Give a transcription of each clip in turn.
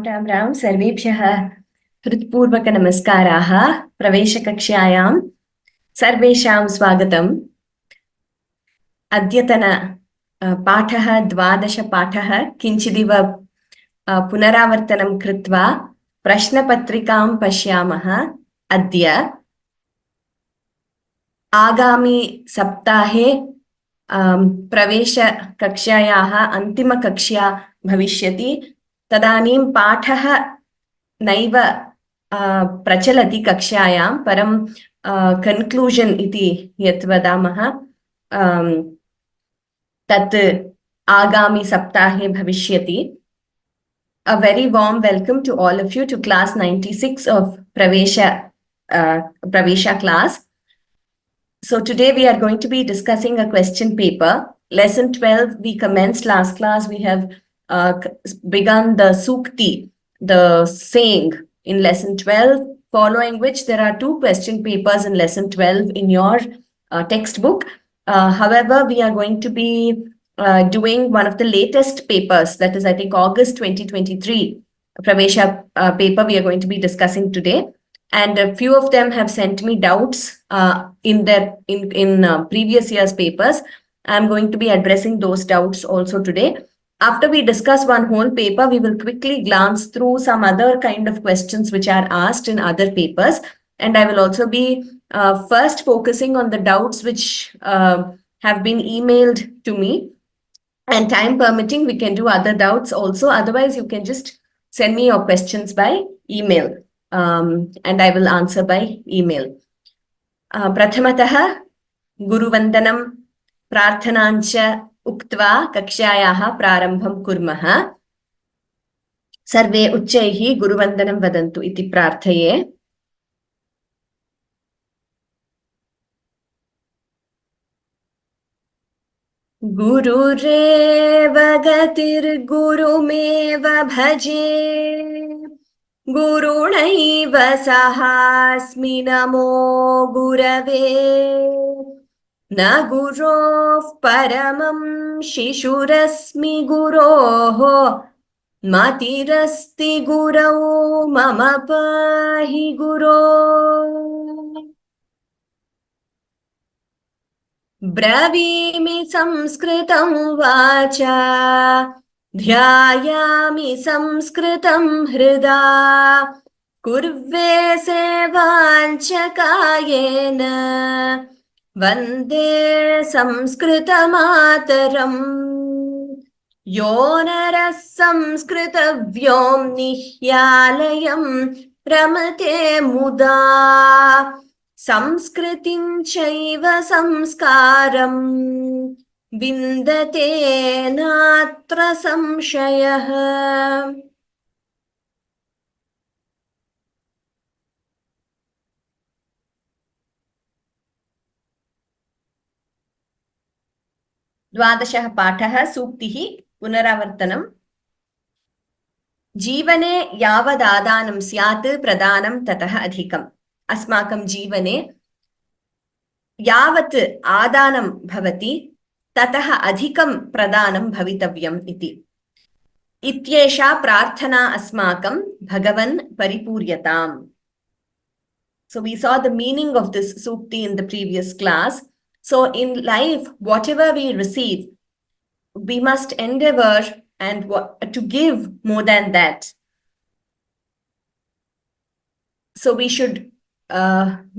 राम सर्वेभ्यः हृत्पूर्वकनमस्काराः। प्रवेशकक्ष्यायां सर्वेषां स्वागतम्। अद्यतन पाठः 12 पाठः किञ्चिदिव पुनरावर्तनं कृत्वा प्रश्नपत्रिकां पश्यामः। अद्य आगामि सप्ताहे प्रवेशकक्ष्यायाः अन्तिमकक्ष्या भविष्यति। तदानीं पाठः नैव प्रचलति कक्ष्यायां, परं कन्क्लूजन् इति यत् वदामः तत् आगामि सप्ताहे भविष्यति। A very warm welcome to all of you to class 96 of Pravesha class. So today we are going to be discussing a question paper. Lesson 12 we commenced last class. We have begun the Sukti, the saying in lesson 12, following which there are 2 question papers in lesson 12 in your textbook. However, we are going to be doing one of the latest papers, that is, I think, August 2023 Pravesha paper we are going to be discussing today. And a few of them have sent me doubts in previous year's papers. I'm going to be addressing those doubts also today. After we discuss one whole paper, we will quickly glance through some other kind of questions which are asked in other papers. And I will also be first focusing on the doubts which have been emailed to me. And time permitting, we can do other doubts also. Otherwise, you can just send me your questions by email. And I will answer by email. Prathamatah Guruvandanam Prarthanancha Uktva Kakshyayaha Prarambham Kurmah. Sarve Uchchaihi Guruvandanam Vadantu iti prarthaye. Gururev gatir gurumeva bhaje. गुरुणैव सहास्मि नमो गुरवे न गुरोः परमं शिशुरस्मि गुरोः मतिरस्ति गुरौ मम पाहि गुरो ब्रवीमि संस्कृतं वाचा ध्यायामि संस्कृतं हृदा कुर्वे सेवाञ्च कायेन वन्दे संस्कृतमातरम् यो नरः संस्कृतव्योम्निह्यालयं रमते मुदा संस्कृतिं चैव संस्कारम् विन्दते नात्र संशयः। द्वादशः पाठः सूक्तिः पुनरावर्तनम्। जीवने यावदादानं स्यात् प्रदानं ततः अधिकम्। अस्माकं जीवने यावत् आदानं भवति ततः अधिकं प्रदानं भवितव्यम् इति। इत्येषा प्रार्थना अस्माकं भगवन् परिपूर्यताम्. So we saw the meaning of this sukti in the previous class. So in life, whatever we receive, we must endeavor and to give more than that. So we should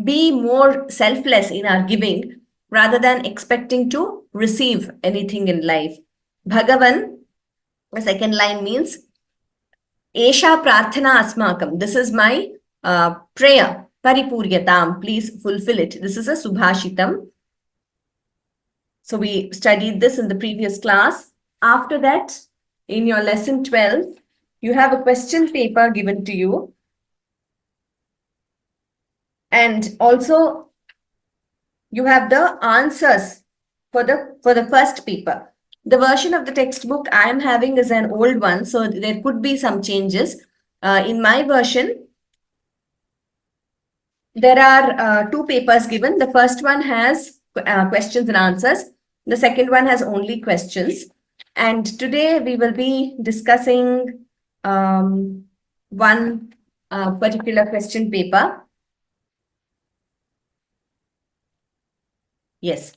be more selfless in our giving rather than expecting to receive anything in life. Bhagavan, the second line means, Esha prarthana asmakam. This is my prayer. Paripuryatam. Please fulfill it. This is a subhashitam. So we studied this in the previous class. After that, in your lesson 12, you have a question paper given to you. And also, you have the answers for the first paper. The version of the textbook I am having is an old one, so there could be some changes. In my version, there are 2 papers given. The first one has questions and answers. The second one has only questions. And today we will be discussing one particular question paper. Yes.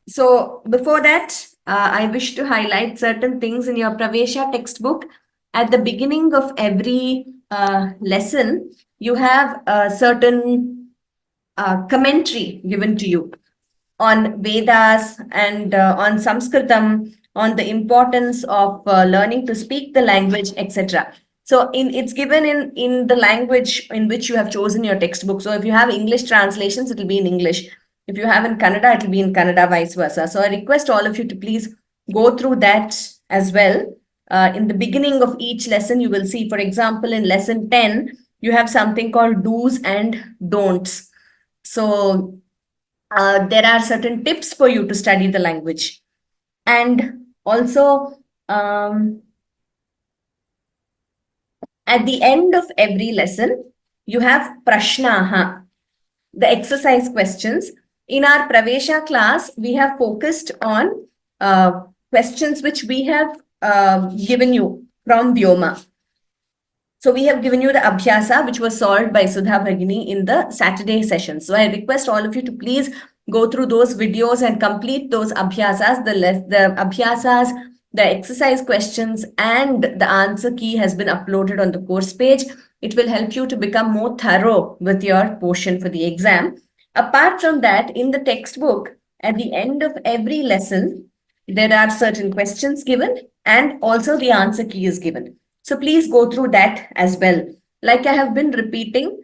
So before that, I wish to highlight certain things in your Pravesha textbook. At the beginning of every lesson, you have a certain commentary given to you on Vedas and on Sanskritam, on the importance of learning to speak the language, etc. So it's given in the language in which you have chosen your textbook. So if you have English translations, it will be in English. If you have in Kannada, it will be in Kannada, vice versa. So I request all of you to please go through that as well. In the beginning of each lesson, you will see, for example, in lesson 10, you have something called do's and don'ts. So there are certain tips for you to study the language. And also, at the end of every lesson, you have prashnaha, the exercise questions. In our Pravesha class, we have focused on questions which we have given you from Vyoma. So we have given you the Abhyasa, which was solved by Sudha Bhagini in the Saturday session. So I request all of you to please go through those videos and complete those Abhyasas, the Abhyasas, the exercise questions, and the answer key has been uploaded on the course page. It will help you to become more thorough with your portion for the exam. Apart from that, in the textbook, at the end of every lesson, there are certain questions given and also the answer key is given. So please go through that as well. Like I have been repeating,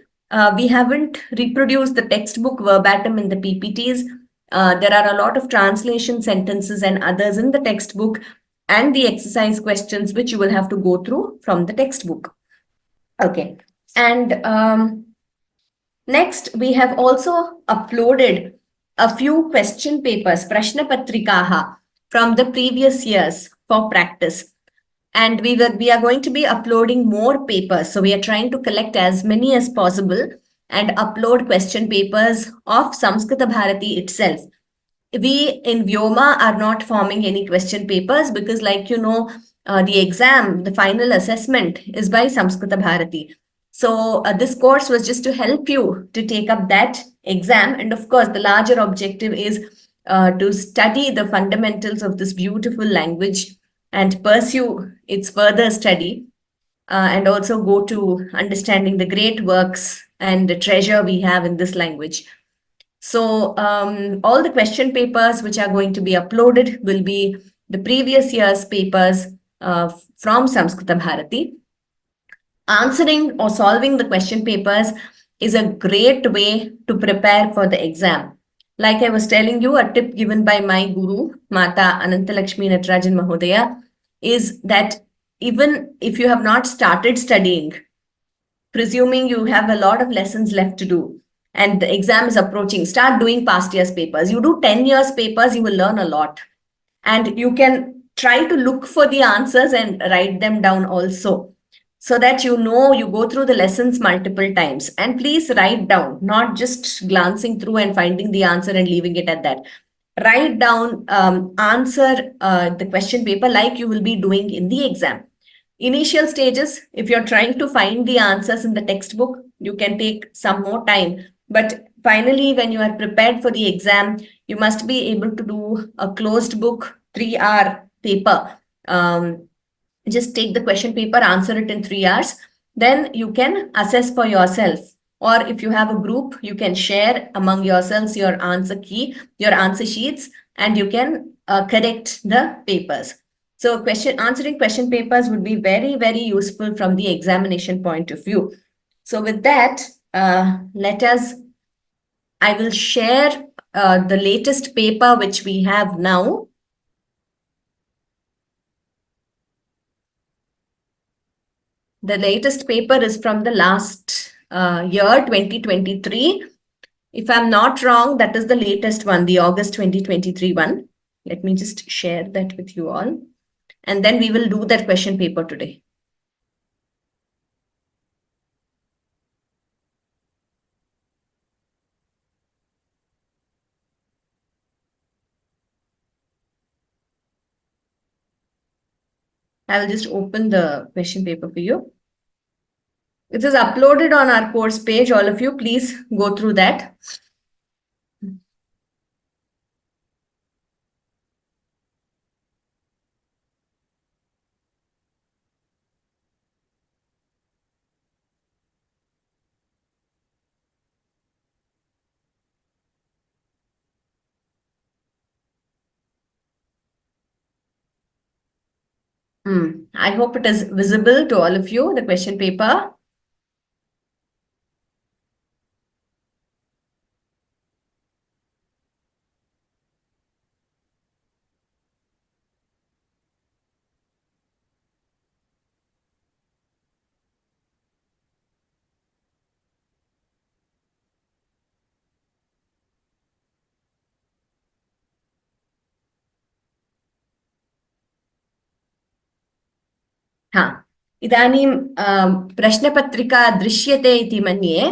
we haven't reproduced the textbook verbatim in the PPTs. There are a lot of translation sentences and others in the textbook and the exercise questions which you will have to go through from the textbook. Okay. And next, we have also uploaded a few question papers, Prashna Patrikaha, from the previous years for practice. And we are going to be uploading more papers. So we are trying to collect as many as possible and upload question papers of Samskita Bharati itself. We in Vyoma are not forming any question papers because, like you know, the exam, the final assessment is by Samskita Bharati. So this course was just to help you to take up that exam. And of course, the larger objective is to study the fundamentals of this beautiful language and pursue its further study and also go to understanding the great works and the treasure we have in this language. So all the question papers which are going to be uploaded will be the previous year's papers from Samskita Bharati. Answering or solving the question papers is a great way to prepare for the exam. Like I was telling you, a tip given by my guru, Mata Anantalakshmi Natarajan Mahodaya, is that even if you have not started studying, presuming you have a lot of lessons left to do and the exam is approaching, start doing past year's papers. You do 10 years papers, you will learn a lot. And you can try to look for the answers and write them down also, so that you know you go through the lessons multiple times. And please write down, not just glancing through and finding the answer and leaving it at that. Write down, answer the question paper like you will be doing in the exam. Initial stages, if you're trying to find the answers in the textbook, you can take some more time. But finally, when you are prepared for the exam, you must be able to do a closed book 3-hour paper. Just take the question paper, answer it in 3 hours. Then you can assess for yourself. Or if you have a group, you can share among yourselves your answer key, your answer sheets, and you can correct the papers. So answering question papers would be very, very useful from the examination point of view. So with that, I will share the latest paper which we have now. The latest paper is from the last year, 2023. If I'm not wrong, that is the latest one, the August 2023 one. Let me just share that with you all. And then we will do that question paper today. I will just open the question paper for you. It is uploaded on our course page. All of you, please go through that. I hope it is visible to all of you, the question paper. इदानीं प्रश्नपत्रिका दृश्यते इति मन्ये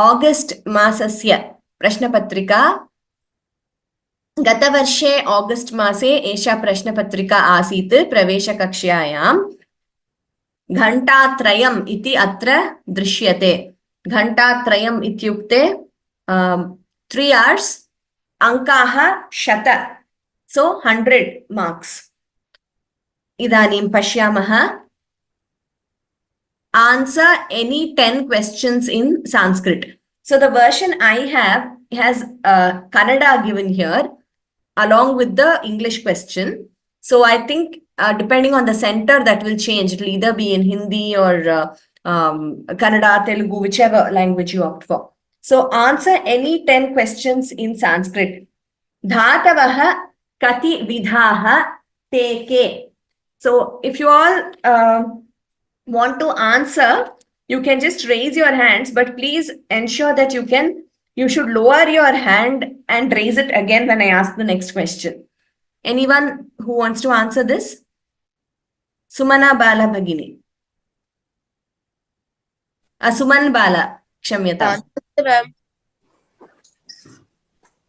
आगस्ट् मासस्य प्रश्नपत्रिका गतवर्षे आगस्ट् मासे एषा प्रश्नपत्रिका आसीत् प्रवेशकक्ष्यायां घण्टात्रयम् इति अत्र दृश्यते घण्टात्रयम् इत्युक्ते 3 hours अङ्काः 100 so 100 marks इदानीं पश्यामः answer any 10 questions in Sanskrit. So the version I have has Kannada given here along with the English question. So I think depending on the center that will change. It will either be in Hindi or Kannada, Telugu, whichever language you opt for. So answer any 10 questions in Sanskrit. Dhatavaha kati vidhaha te ke. So if you all want to answer, you can just raise your hands, but please ensure that you should lower your hand and raise it again when I ask the next question. Anyone who wants to answer this? Sumana Bala Bhagini. Suman Bala, Kshamyata.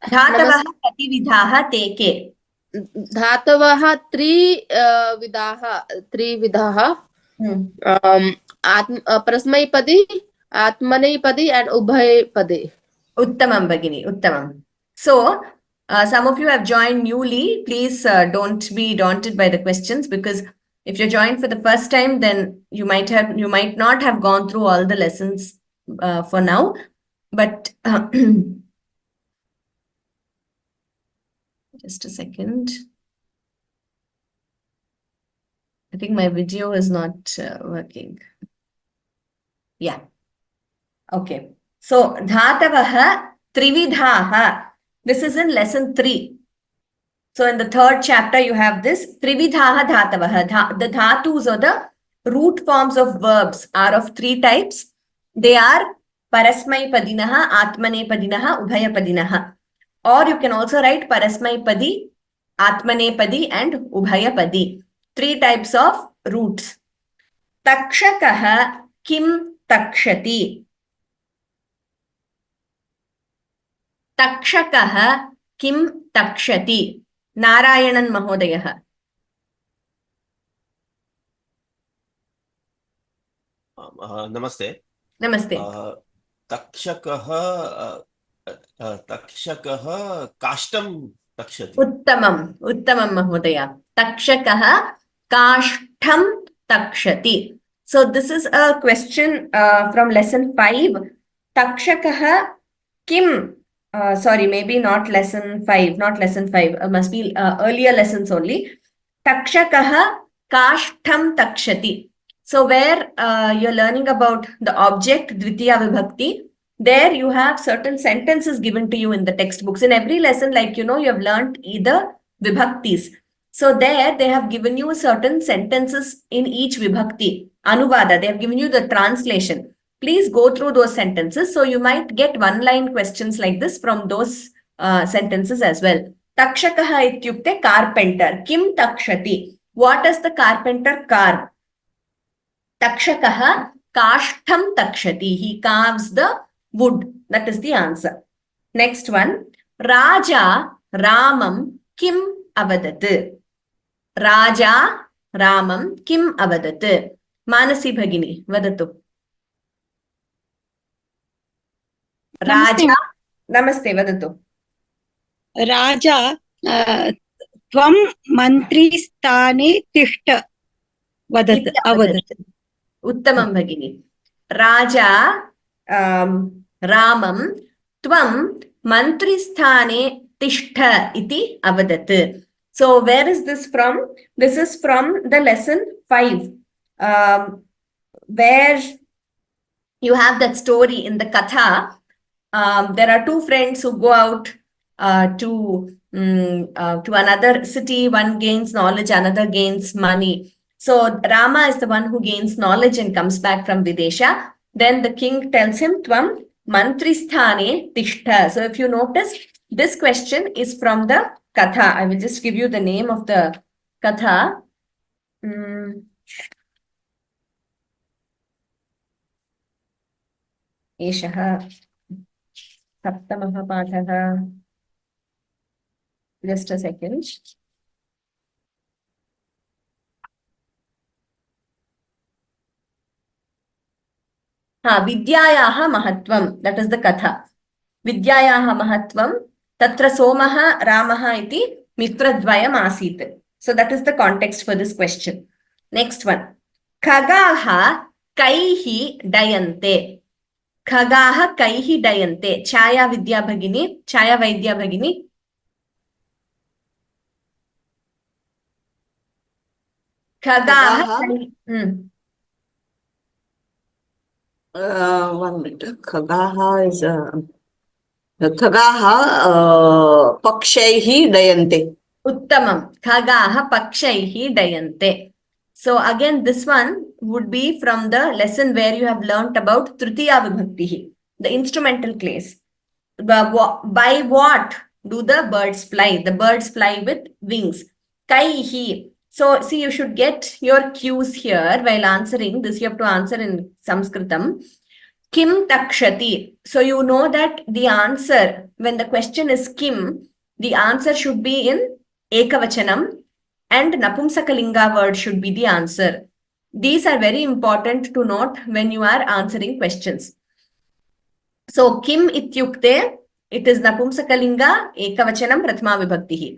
Dhatavaha kati vidhaha te ke. Dhatavaha tri vidaha. Prasmaipadi, Atmaneipadi, and Ubhaipadi. Uttamam Bhagini, Uttamam. So, some of you have joined newly. Please don't be daunted by the questions, because if you joined for the first time, then you might not have gone through all the lessons for now. But just a second. I think my video is not working. Yeah. Okay. So, Dhatavaha Trividhaha. This is in lesson 3. So, in the 3rd chapter, you have this Trividhaha Dhatavaha. The dhatus or the root forms of verbs are of 3 types. They are Parasmaipadinaha, Atmanepadinaha, Ubhayapadinaha. Or you can also write Parasmaipadi, Atmanepadi, and Ubhayapadi. 3 types of roots. Takshakaha kim takshati. Takshakaha kim takshati. Narayanan Mahodayah. Namaste. Namaste. Takshakaha kashtam takshati. Uttamam Mahodaya. Takshakaha kashtam takshati. So this is a question from lesson 5. Takshakaha kim. Sorry, maybe not lesson 5. Must be earlier lessons only. Takshakaha kashtam takshati. So where you're learning about the object Dvitiya Vibhakti, there you have certain sentences given to you in the textbooks. In every lesson, like you have learned either Vibhaktis. So there they have given you certain sentences in each Vibhakti. Anuvada, they have given you the translation. Please go through those sentences. So you might get 1-line questions like this from those sentences as well. Takshakaha ityukte carpenter. Kim takshati. What does the carpenter carve? Takshakaha kashtam takshati. He carves the wood. That is the answer. Next one. Raja Ramam kim avadat. Raja Ramam kim avadat. Manasi Bhagini, vadatu. Raja. Namaste, vadatu. राजा त्वं मन्त्रिस्थाने तिष्ठ वदत् Iti अवदत् avadat. Uttamam bhagini. Raja Ramam Tvam Mantristhane Tishtha iti avadat. So where is this from? This is from the lesson 5, where you have that story in the Katha. There are two friends who go out to another city. One gains knowledge, another gains money. So Rama is the one who gains knowledge and comes back from Videsha. Then the king tells him, Tvam mantristhane tishtha. So if you notice, this question is from the Katha. I will just give you the name of the Katha. एषः सप्तमः पाठः. Just a second. विद्यायाः महत्त्वं, that is the katha. विद्यायाः महत्त्वं, तत्र सोमः रामः इति मित्रद्वयम् आसीत्. So that is the context for this question. Next one. खगाः कैः डयन्ते. खगाः कैः डयन्ते. छाया विद्या भगिनी, छाया वैद्या भगिनी. खगाः one minute. Khagaha is Khagaha Pakshaihi Dayante. Uttamam. Khagaha Pakshaihi Dayante. So again, this one would be from the lesson where you have learnt about Tritiya Vibhaktihi, the instrumental case. By what do the birds fly? The birds fly with wings. Kaihi. So see, you should get your cues here while answering this. You have to answer in Sanskritam. Kim takshati. So you know that the answer, when the question is kim, the answer should be in ekavachanam and napumsakalinga word should be the answer. These are very important to note when you are answering questions. So kim ityukte, it is napumsakalinga, ekavachanam, prathama vibhaktihi.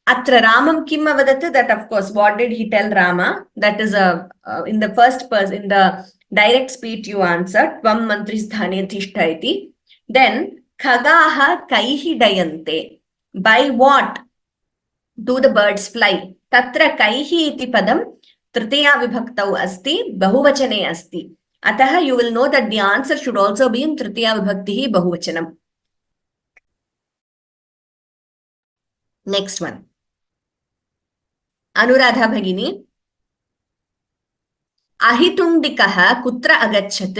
Atra Ramam kim avadat, that of course, what did he tell Rama? That is in the first person, in the direct speech you answered, Tvam mantristhane tishtha iti. Then, khagaha kaihi dayante. By what do the birds fly? Tatra kaihi iti padam tritiya vibhaktau asti, bahuvachane asti. Ataha, you will know that the answer should also be in tritiya vibhaktihi bahuvachanam. Next one. Anuradha Bhagini. अहितुण्डिकः कुत्र अगच्छत्?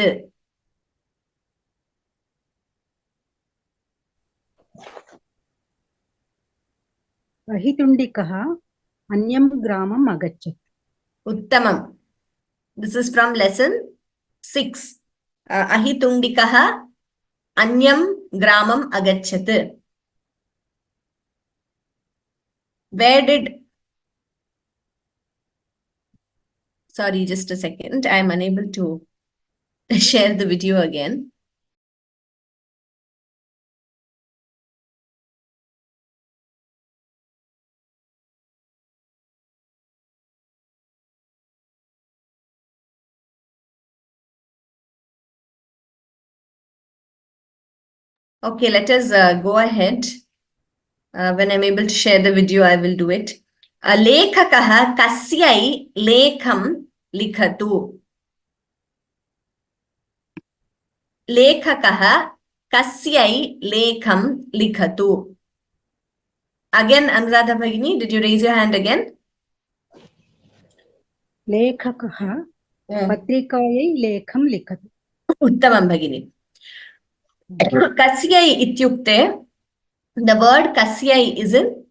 अहितुण्डिकः अन्यं ग्रामम् अगच्छत्. उत्तमम्. This is from lesson 6. अहितुण्डिकः अन्यं ग्रामम् अगच्छत्. Where did... Sorry, just a second. I am unable to share the video again. Okay, let us go ahead. When I'm able to share the video, I will do it. लेखकः कस्यै लेखं लिखतु. लेखकः कस्यै लेखं लिखतु. Again, Anuradha Bhagini, did you raise your hand again? लेखकः पत्रिकायै लेखं लिखतु. Uttamam Bhagini. Kasyai ityukte, the word kasyai is in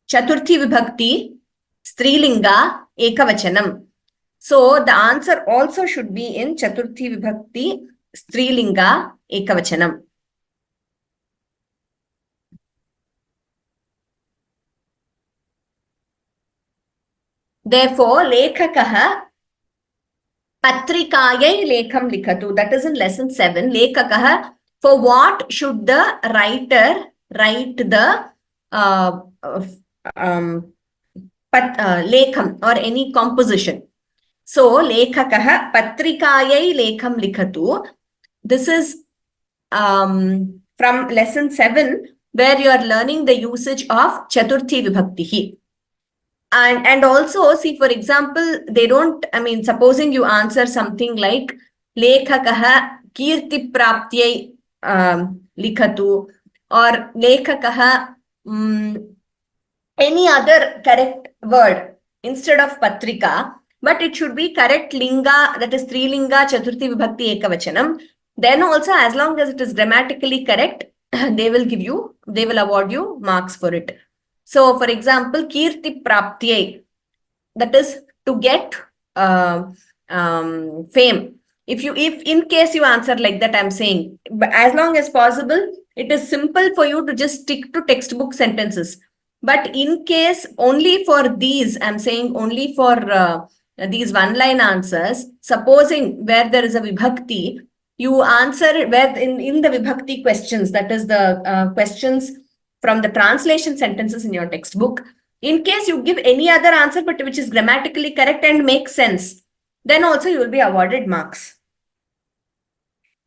Chaturthi Vibhakti, Strilinga, Ekavachanam. So the answer also should be in Chaturthi Vibhakti, Strilinga, Ekavachanam. Therefore, Lekhakaha Patrikayai lekham likhatu. That is in lesson 7. Lekakah. For what should the writer write the lekham or any composition? So, lekhakah patrikayai lekham likhatu. This is from lesson 7, where you are learning the usage of Chaturthi Vibhaktihi. And also, see, for example, they don't, I mean, supposing you answer something like Lekhakaha Kirti Praptyai Likhatu, or Lekhakaha any other correct word instead of Patrika, but it should be correct Linga, that is Trilinga Chaturthi Vibhakti Ekavachanam. Then also, as long as it is grammatically correct, they will award you marks for it. So, for example, Kirti Praptyai, that is to get fame. If in case you answer like that, I'm saying, but as long as possible, it is simple for you to just stick to textbook sentences. But in case only for these, I'm saying only for these one-line answers, supposing where there is a vibhakti, you answer where in the vibhakti questions, that is the questions from the translation sentences in your textbook. In case you give any other answer, but which is grammatically correct and makes sense, then also you will be awarded marks.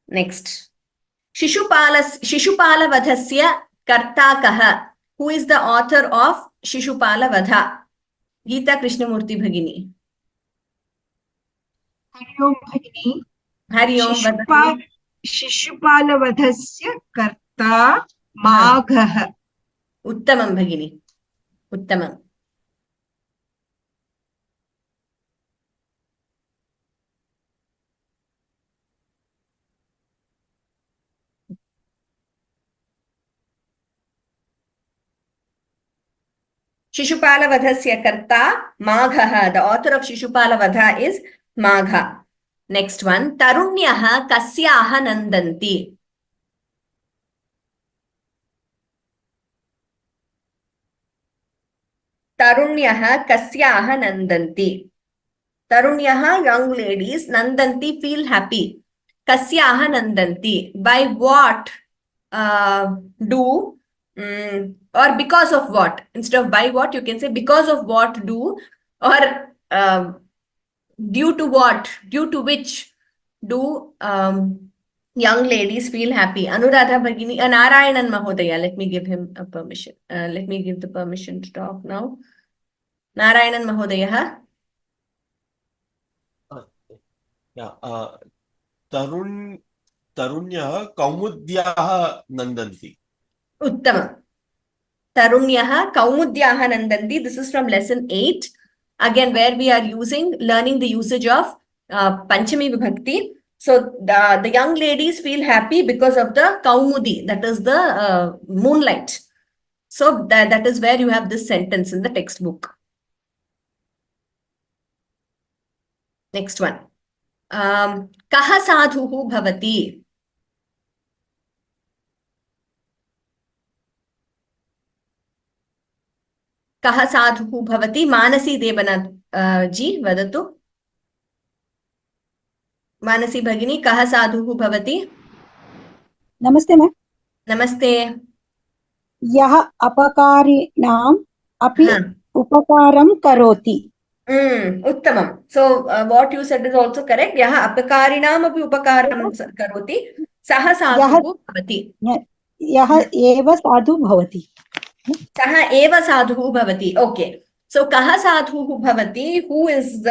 Next. Shishupala Vadhasya Karta Kaha. Who is the author of Shishupala Vadha? Geeta Krishnamurti Bhagini. Hari Om Bhagini. Hari Om Vadhasya. शिशुपालवधस्य कर्ता माघः. Uttamam Bhagini. Uttamam. Shishupala Vadhasya Karta Maghaha. The author of Shishupala Vadha is Magha. Next one. Tarunyaha Kasyaha Nandanti. Tarunyaha Kasyaha Nandanti. Tarunyaha, young ladies, Nandanti, feel happy. Kasyaha Nandanti. By what do or because of what? Instead of by what, you can say because of what do, or due to what, due to which do young ladies feel happy. Anuradha Bhagini, Narayanan Mahodaya. Let me give him a permission. Let me give the permission to talk now. Narayanan Mahodaya. Yeah, Tarunya Kaumudyaha Nandanti. Uttama. Tarunyaha Kaumudyaha Nandanti. This is from lesson 8. Again, where we are learning the usage of Panchami Vibhakti. So the young ladies feel happy because of the Kaumudi, that is the moonlight. So that is where you have this sentence in the textbook. Next one. Kaha sadhuhu bhavati. Kaha sadhuhu bhavati. Manasi Devana ji vadatu. Manasi Bhagini, kaha sadhuhu bhavati. नमस्ते ma'am. Namaste. यः अपकारिणाम् अपि Huh. उपकारं करोति. Uttamam. So what you said is also correct. Yaha apakarinam api upakaram karoti. Saha sadhuhu bhavati. यः एव साधु भवति. Saha eva sadhuhu bhavati. Okay. So kaha sadhuhu bhavati. Who is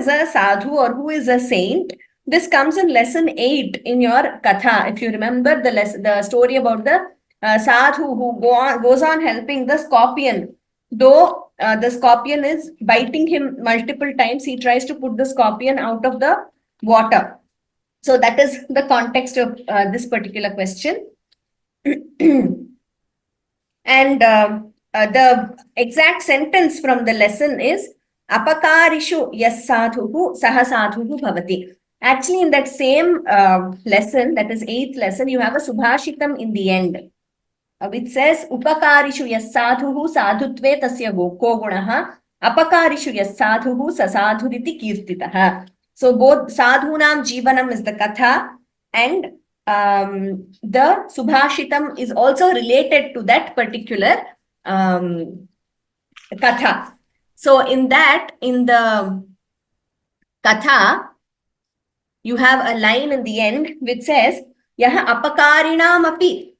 a sadhu or who is a saint? This comes in lesson 8 in your katha. If you remember the story about the sadhu who goes on helping the scorpion. Though the scorpion is biting him multiple times, he tries to put the scorpion out of the water. So that is the context of this particular question. And the exact sentence from the lesson is apakarishu yas sadhuhu saha sadhuhu bhavati. Actually, in that same lesson, that is 8th lesson, you have a subhashitam in the end, which says upakarishu yas sadhuhu sadhutve tasya ko gunaha apakarishu yas sadhuhu sasadhuriti kirtitaha. So both Sadhunam Jivanam is the Katha, and the Subhashitam is also related to that particular Katha. So in the Katha, you have a line in the end which says, Yaha apakarinam api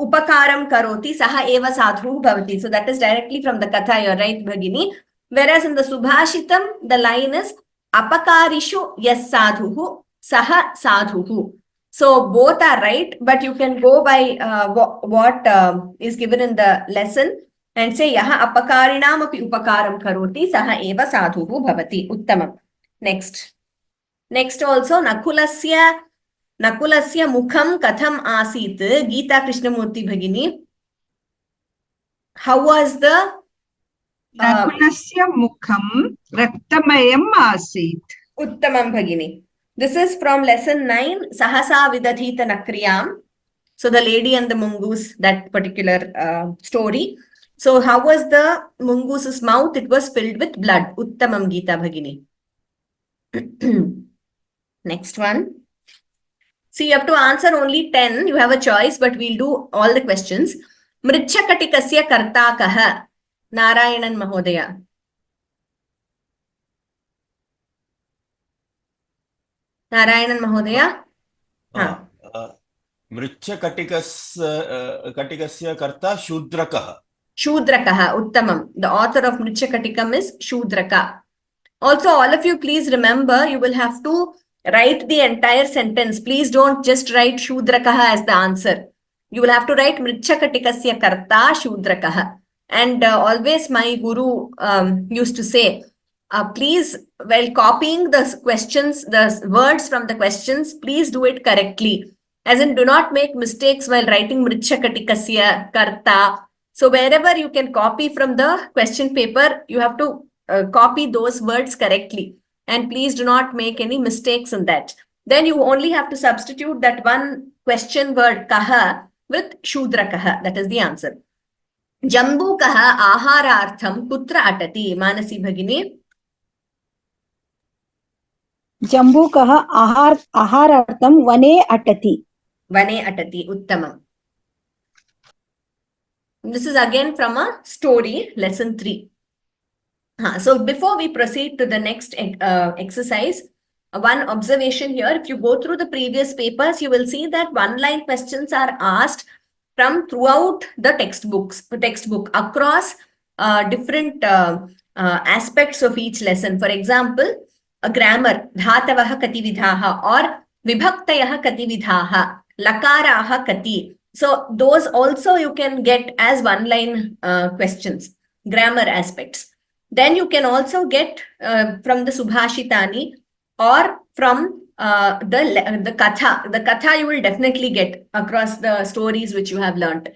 upakaram karoti saha eva sadhu bhavati. So that is directly from the Katha, you're right, Bhagini. Whereas in the Subhashitam, the line is apakarishu yes sadhuhu saha sadhuhu. So both are right, but you can go by what is given in the lesson and say yaha apakarinam api upakaram karoti saha eva sadhuhu bhavati. Uttamam. Next also Nakulasya mukham katham asit. Geeta Krishnamurti Bhagini. How was the नकुलस्य मुखं रक्तमयम् आसीत्. Uttamam Bhagini. This is from lesson 9, Sahasa Vidadhita Nakriyam. So the lady and the mongoose, that particular story. So how was the mongoose's mouth? It was filled with blood. Uttamam Geeta Bhagini. Next one. See, you have to answer only 10. You have a choice, but we'll do all the questions. Mritchakatikasya karta kaha? Narayanan Mahodaya. Narayanan Mahodaya? मृच्छकटिकस्य कर्ता शूद्रकः. Shudrakaha, Uttamam. The author of Mritchakatikam is Shudraka. Also, all of you, please remember, you will have to write the entire sentence. Please don't just write Shudrakaha as the answer. You will have to write Mritchakatikasya karta Shudrakaha. And always my guru used to say, please, while copying the questions, the words from the questions, please do it correctly. As in, do not make mistakes while writing Mritchakatikasya karta. So wherever you can copy from the question paper, you have to copy those words correctly. And please do not make any mistakes in that. Then you only have to substitute that one question word kaha with Shudrakaha. That is the answer. Jambu kaha aharartham kutra atati. Manasi Bhagini. जम्बूकः आहारार्थं वने अटति. Vane atati. Uttamam. This is again from a story, lesson 3. So before we proceed to the next exercise, one observation here. If you go through the previous papers, you will see that one-line questions are asked from throughout the textbook across different aspects of each lesson. For example, a grammar, dhatavaha kati vidhaha or vibhaktayaha kati vidhaha, lakaraha kati. So those also you can get as one-line questions, grammar aspects. Then you can also get from the Subhashitani or from the Katha. The Katha you will definitely get across the stories which you have learnt.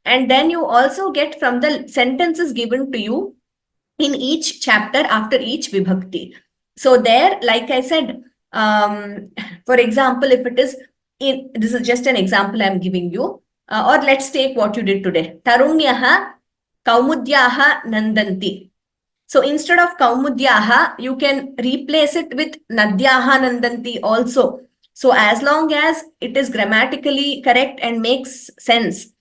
And then you also get from the sentences given to you in each chapter after each Vibhakti. So there, like I said, for example, if it is, this is just an example I'm giving you, or let's take what you did today. Tarunyaha Kaumudyaha Nandanti. So instead of Kaumudyaha, you can replace it with Nadyaha Nandanti also. So as long as it is grammatically correct and makes sense,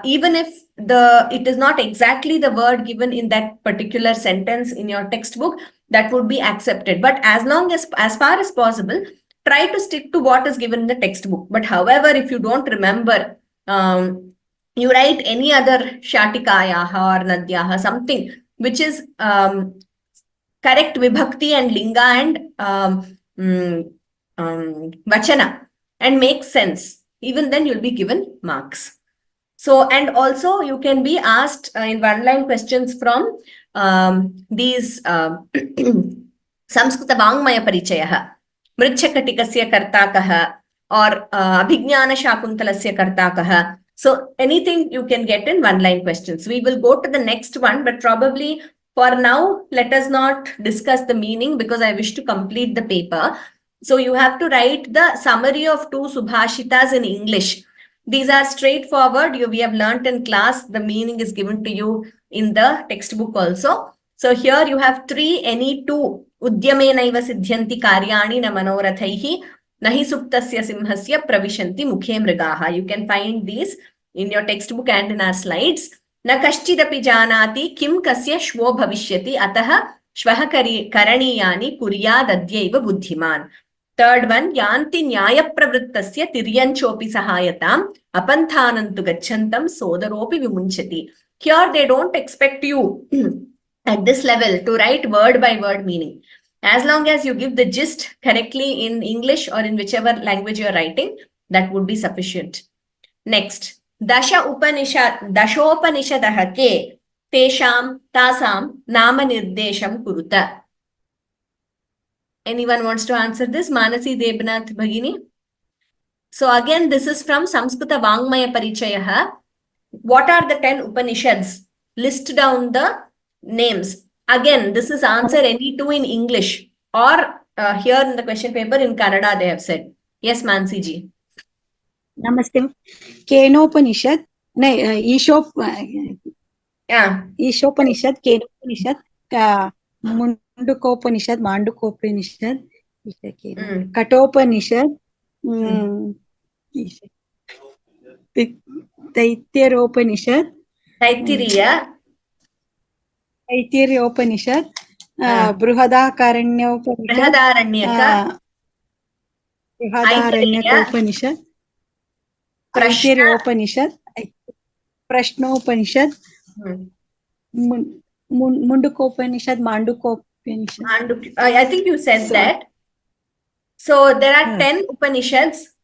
even if it is not exactly the word given in that particular sentence in your textbook, that would be accepted. But as far as possible, try to stick to what is given in the textbook. But however, if you don't remember, you write any other Shatikayaha or Nadyaha, something which is correct Vibhakti and Linga and Vachana and makes sense. Even then you'll be given marks. So, and also you can be asked in one-line questions from these Samskrita Vangmaya Parichayaha, Mritchakatikasya Kartakaha, or Abhignana Shakuntalasya Kartakaha. So anything you can get in one-line questions. We will go to the next one, but probably for now, let us not discuss the meaning because I wish to complete the paper. So you have to write the summary of 2 Subhashitas in English. These are straightforward. We have learnt in class. The meaning is given to you in the textbook also. So here you have 3, any 2 उद्यमेनैव सिद्ध्यन्ति कार्याणि न मनोरथैः न हि सुप्तस्य सिंहस्य प्रविशन्ति मुखे मृगाः. You can find these in your textbook and in our slides. न कश्चिदपि जानाति किं कस्य श्वो भविष्यति अतः श्वः करणीयानि कुर्यादद्यैव बुद्धिमान्. Third one, यान्ति न्यायप्रवृत्तस्य तिर्यञ्चोऽपि सहायताम् अपन्थानन्तु गच्छन्तं सोदरोऽपि विमुञ्चति. Here they don't expect you at this level to write word by word meaning. As long as you give the gist correctly in English or in whichever language you are writing, that would be sufficient. Next, dashopanishadaha ke tesham tasam nama nirdesham kuruta. Anyone wants to answer this? Manasi Debnath Bhagini. So again, this is from Samskrita Vangmaya Parichayaha. What are the 10 Upanishads? List down the names. Again, this is answer any two in English or here in the question paper in Kannada they have said. Yes, Mansi ji. Namaste. Kenopanishad. No, Yeah. Ishopanishad, Kenopanishad, Mundukopanishad, Mandukopanishad, Katopanishad, Taityaropanishad, Taityaropanishad, Brihadakaranyaupanishad, Brihadaranyakopanishad, Taityaropanishad, Prashnopanishad, Mundukopanishad, Mandukopanishad. I think you said that. So there are 10 Upanishads.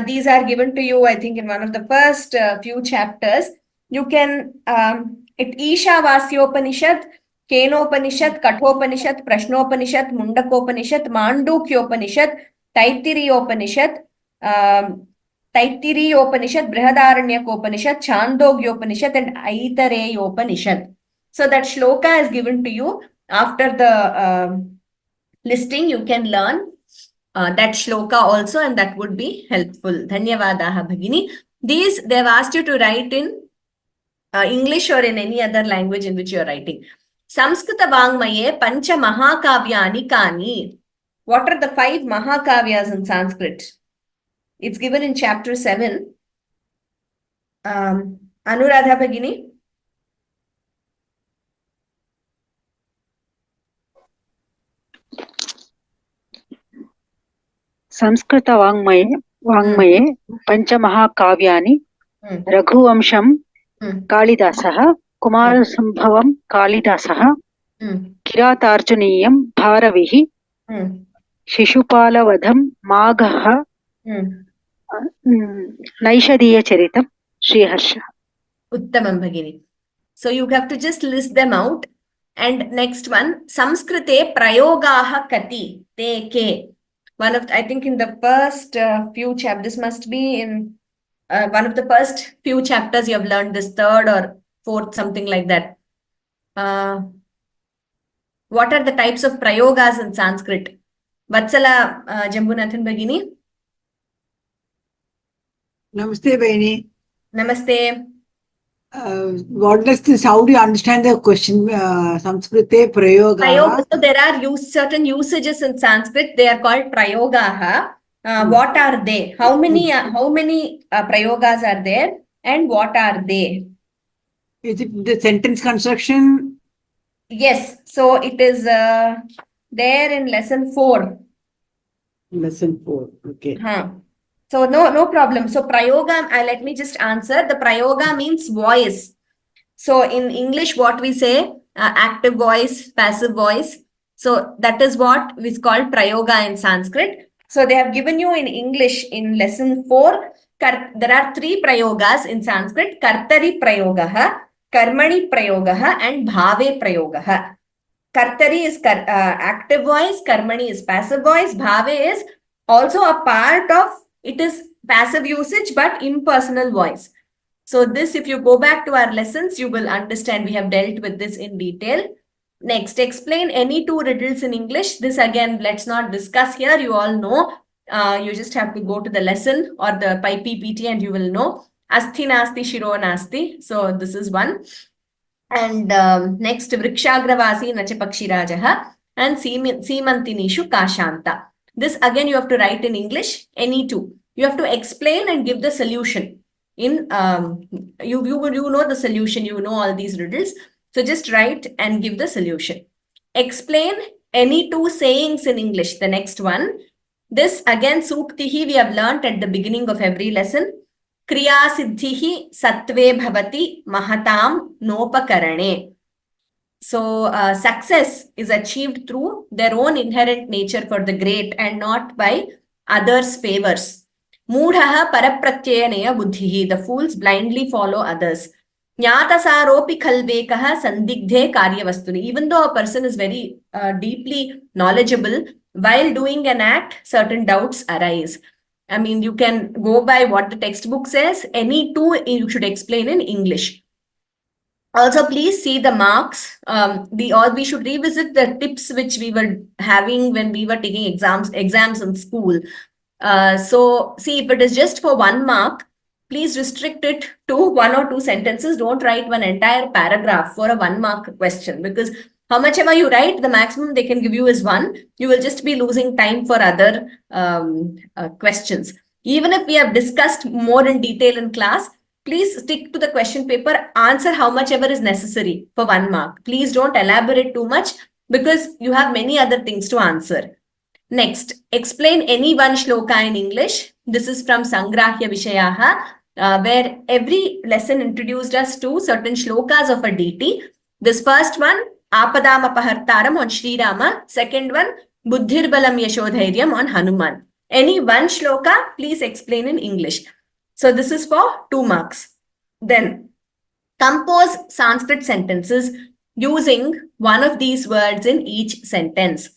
These are given to you, I think, in one of the first few chapters. You can, Ishavasyopanishad, Kenopanishad, Kathopanishad, Prashnopanishad, Mundakopanishad, Mandukyopanishad, Taittiriyopanishad, Taittiriyopanishad, Brihadaranyakopanishad, Chandogyopanishad, and Aitareyopanishad. So that shloka is given to you. After the listing, you can learn that shloka also, and that would be helpful. Dhanyavadaha Bhagini. These they have asked you to write in English or in any other language in which you are writing. Samskrita Vangmaye Pancha Mahakavyani Kani. What are the 5 Mahakavyas in Sanskrit? It's given in chapter 7. Anuradha Bhagini. Sanskrit वाङ्मये पञ्चमहाकाव्यानि रघुवंशं कालिदासः, कुमारसम्भवं कालिदासः, किरातार्जुनीयं भारविः, शिशुपालवधं माघः, नैषधीयचरितं Sriharsh. Uttamam Bhagini. So you have to just list them out. And next one, Samskrite prayogaha kati te ke. One of, I think in the first few chapters, this must be in one of the first few chapters you have learned this, 3rd or 4th, something like that. What are the types of prayogas in Sanskrit? Vatsala Jambunathan Bhagini. Namaste, Bhaini. Namaste. What does this? How do you understand the question? Samskrite prayoga. So there are certain usages in Sanskrit. They are called prayogaha. What are they? How many prayogas are there, and what are they? Is it the sentence construction? Yes. So it is there in lesson 4. Lesson 4. Okay. So no problem. So prayoga, let me just answer. The prayoga means voice. So in English, what we say, active voice, passive voice. So that is what is called prayoga in Sanskrit. So they have given you in English in lesson 4. There are 3 prayogas in Sanskrit: Kartari prayogaha, Karmani prayogaha, and Bhave prayogaha. Kartari is active voice, Karmani is passive voice, Bhave is also a part of, it is passive usage but impersonal voice. So this, if you go back to our lessons, you will understand. We have dealt with this in detail. Next, explain any 2 riddles in English. This again, let's not discuss here. You all know. You just have to go to the lesson or the PPT and you will know. Asthi nasti shiro nasti. So this is one. And next, Vrikshagravasi nacha pakshirajaha. and Seemantinishu Kashanta. This again you have to write in English, any two. You have to explain and give the solution. In you know the solution, you know all these riddles. So just write and give the solution. Explain any two sayings in English. The next one. This again Suktihi we have learnt at the beginning of every lesson. Kriya Siddhihi Sattve Bhavati Mahatam Nopakarane. So success is achieved through their own inherent nature for the great and not by others' favors. Moodhaha parapratyaya buddhihi. The fools blindly follow others. Jnatasaropi khalvekaha sandigdhe karyavastuni. Even though a person is very deeply knowledgeable, while doing an act, certain doubts arise. I mean, you can go by what the textbook says. Any two you should explain in English. Also, please see the marks. We should revisit the tips which we were having when we were taking exams in school. So see, if it is just for 1 mark, please restrict it to 1 or 2 sentences. Don't write one entire paragraph for a 1 mark question, because how much ever you write, the maximum they can give you is 1. You will just be losing time for other questions. Even if we have discussed more in detail in class, please stick to the question paper, answer how much ever is necessary for 1 mark. Please don't elaborate too much, because you have many other things to answer. Next, explain any one shloka in English. This is from Sangrahya Vishayaha, where every lesson introduced us to certain shlokas of a deity. This first one, Apadam Apahartaram on Sri Rama. Second one, Buddhir Balam Yashodhairyam on Hanuman. Any one shloka, please explain in English. So this is for 2 marks. Then, compose Sanskrit sentences using one of these words in each sentence.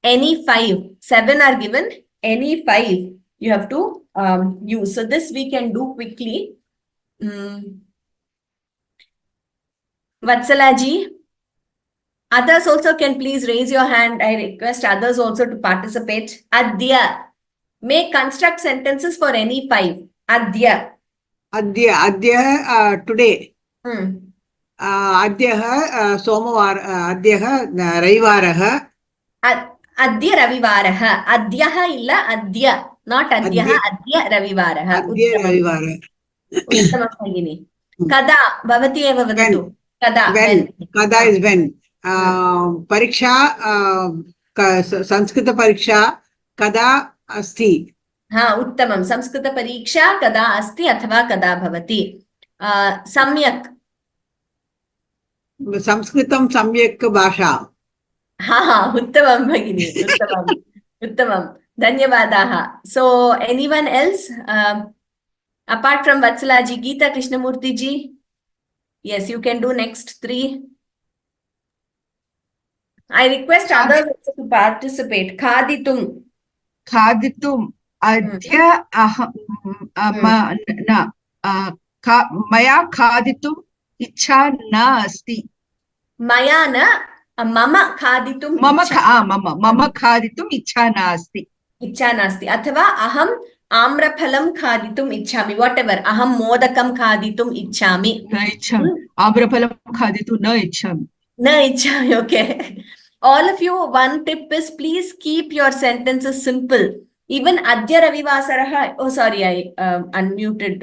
Any 5, 7 are given, any 5 you have to use. So this we can do quickly. Vatsalaji, others also can please raise your hand. I request others also to participate. Adya, may construct sentences for any 5. Adya. Adya, today. Adyah, Somavara, Adyah, Raivarah. Adya Ravivaraha. Adyaha illa Adya. Not Adyaha, Adya Ravivaraha. Adya Ravivaraha. Uttamam Bhagini. Kada, Bhavati eva vadatu. Kada. When. Kada is when. Pariksha, Sanskrita Pariksha, Kada asti. Uttamam. Samskrita Pariksha kada asti athava kada bhavati. Samyak. Sanskritam Samyak Bhasha. Uttamam Bhagini. Uttamam. Dhanyavadaha. So, anyone else? Apart from Vatsalaji, Geeta Krishnamurti ji? Yes, you can do next 3. I request others also to participate. Khaditum. Khaditum. Adya Maya khaditum ichha na asti. Maya na mama khaditum Mama khaditum ichha na asti. Ichha nasti. Athava aham amraphalam khaditum ichhami. Whatever. Aham modakam khaditum ichhami. Na ichhami. Amraphalam khaditum na ichhami. Na ichhami. Okay. All of you, one tip is please keep your sentences simple. Even Adya Ravivasaraha. Oh, sorry, I unmuted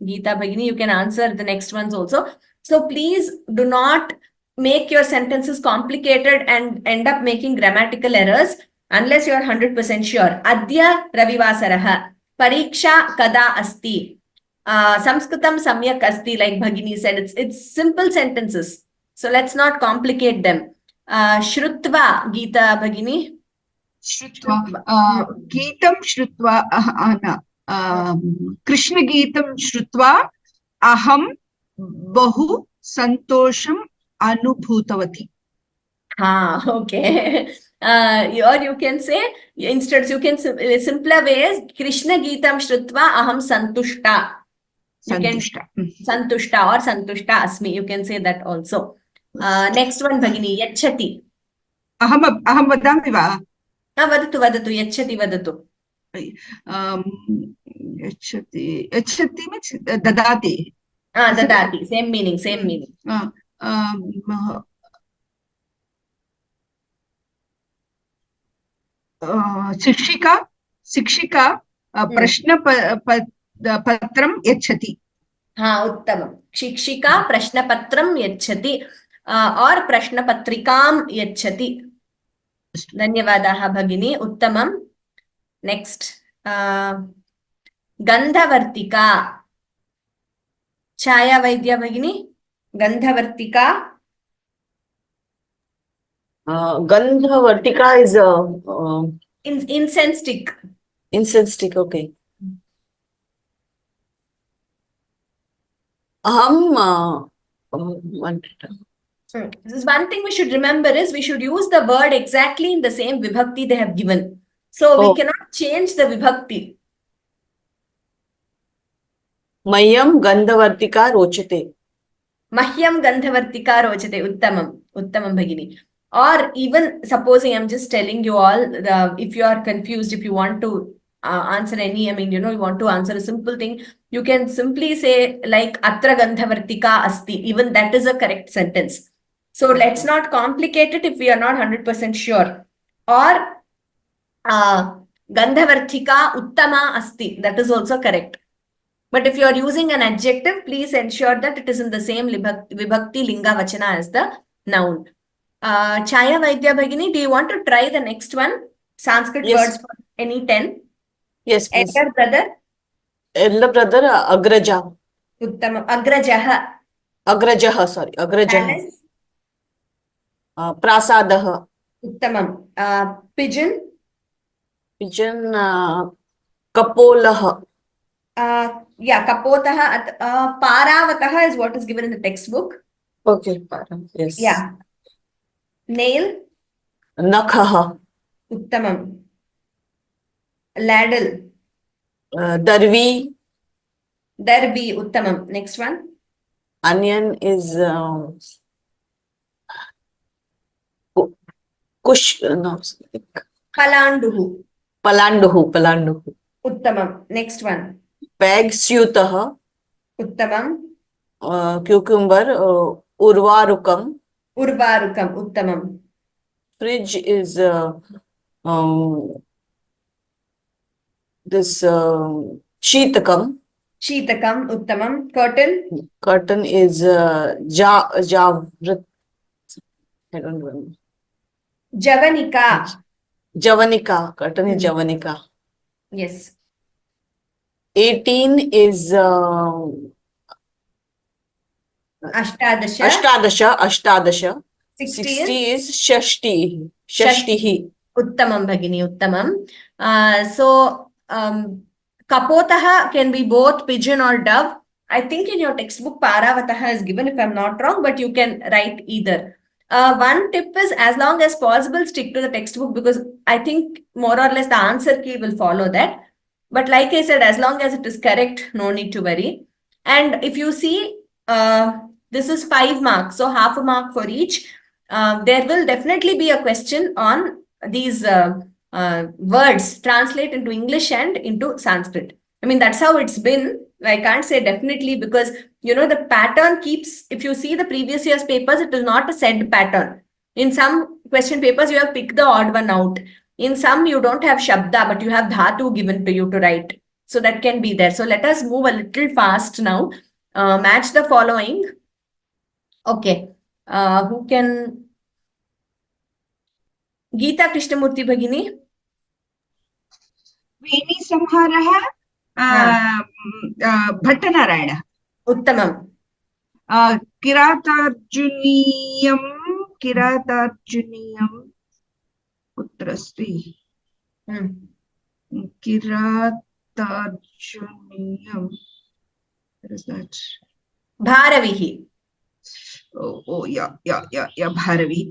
Geeta Bhagini. You can answer the next ones also. So please do not make your sentences complicated and end up making grammatical errors unless you are 100% sure. Adya Ravivasaraha. Pariksha kada asti. Samskritam samyak asti, like Bhagini said. It's simple sentences. So let's not complicate them. Shrutva, Geeta Bhagini. Shrutva. Geetam Shrutva. Krishna Geetam Shrutva. Aham Bahu Santosham Anubhutavati. Okay. Or you can say, instead, you can simpler ways, Krishna Geetam Shrutva Aham Santushta. Santushta. Santushta or Santushta Asmi. You can say that also. Next one, Bhagini, Yachati. Aham vadami va. Vadatu, Yachati vadatu. Yachati means dadati. Dadati, same meaning. शिक्षिका शिक्षिका प्रश्नपत्रं यच्छति. हाँ, उत्तमं. शिक्षिका प्रश्नपत्रं यच्छति और प्रश्नपत्रिकां यच्छति. धन्यवादाः भगिनी, उत्तमं. नेक्स्ट, गन्धवर्तिका. छायावैद्या भगिनी, गन्धवर्तिका. Gandhavartika is Incense stick. incense stick. Okay. This is one thing we should remember is we should use the word exactly in the same vibhakti they have given. So we cannot change the vibhakti. Mayam Gandhavartika rochate. Mahyam Gandhavartika rochate. Uttamam. Uttamam bhagini. Or even supposing I'm just telling you all, if you are confused, if you want to answer any, I mean, you want to answer a simple thing, you can simply say like Atra Gandhavartika asti. Even that is a correct sentence. So let's not complicate it if we are not 100% sure. Or Gandhavartika Uttama asti. That is also correct. But if you are using an adjective, please ensure that it is in the same vibhakti linga vachana as the noun. Chaya Vaidya Bhagini, do you want to try the next one? Sanskrit words for any 10. Yes, please. Elder brother. Elder brother, Agraja. Uttamam. Agrajaha. Agrajaha, sorry. Agrajaha. Palace. Prasadaha. Uttamam. Pigeon. Pigeon, Kapolaha. Yeah, Kapotaha. Paravataha is what is given in the textbook. Okay, yes. Yeah. Nail. Nakhaha. Uttamam. Ladle. Darvi. Darbi. Uttamam. Next one. Onion is Kush. No. Palanduhu. Palanduhu. Uttamam. Next one. Bag Syutaha. Uttamam. Cucumber, Urvarukam. Urvarukam. Uttamam. Fridge is this Sheetakam. Sheetakam. Uttamam. Curtain. Curtain is Javrit. I don't remember. Javanika. Javanika. Curtain is Javanika. Yes. 18 is Ashtadasha. 60 is Shashtihi. Uttamam Bhagini. Uttamam. So Kapotaha can be both pigeon or dove. I think in your textbook Paravataha is given if I'm not wrong, but you can write either. One tip is as long as possible stick to the textbook because I think more or less the answer key will follow that. But like I said, as long as it is correct, no need to worry. And if you see, this is 5 marks, so half a mark for each. There will definitely be a question on these words translate into English and into Sanskrit. I mean, that's how it's been. I can't say definitely because, the pattern keeps, if you see the previous year's papers, it is not a said pattern. In some question papers, you have picked the odd one out. In some, you don't have Shabda, but you have Dhatu given to you to write. So that can be there. So let us move a little fast now. Match the following. Okay. Who can... Geeta Krishnamurthy Bhagini. Veni संहारः भट्टनारायणः. Uttamam. किरातार्जुनीयं कुत्र अस्ति? किरातार्जुनीयं. What is that? Bharavihi. Oh, yeah, Bharavi.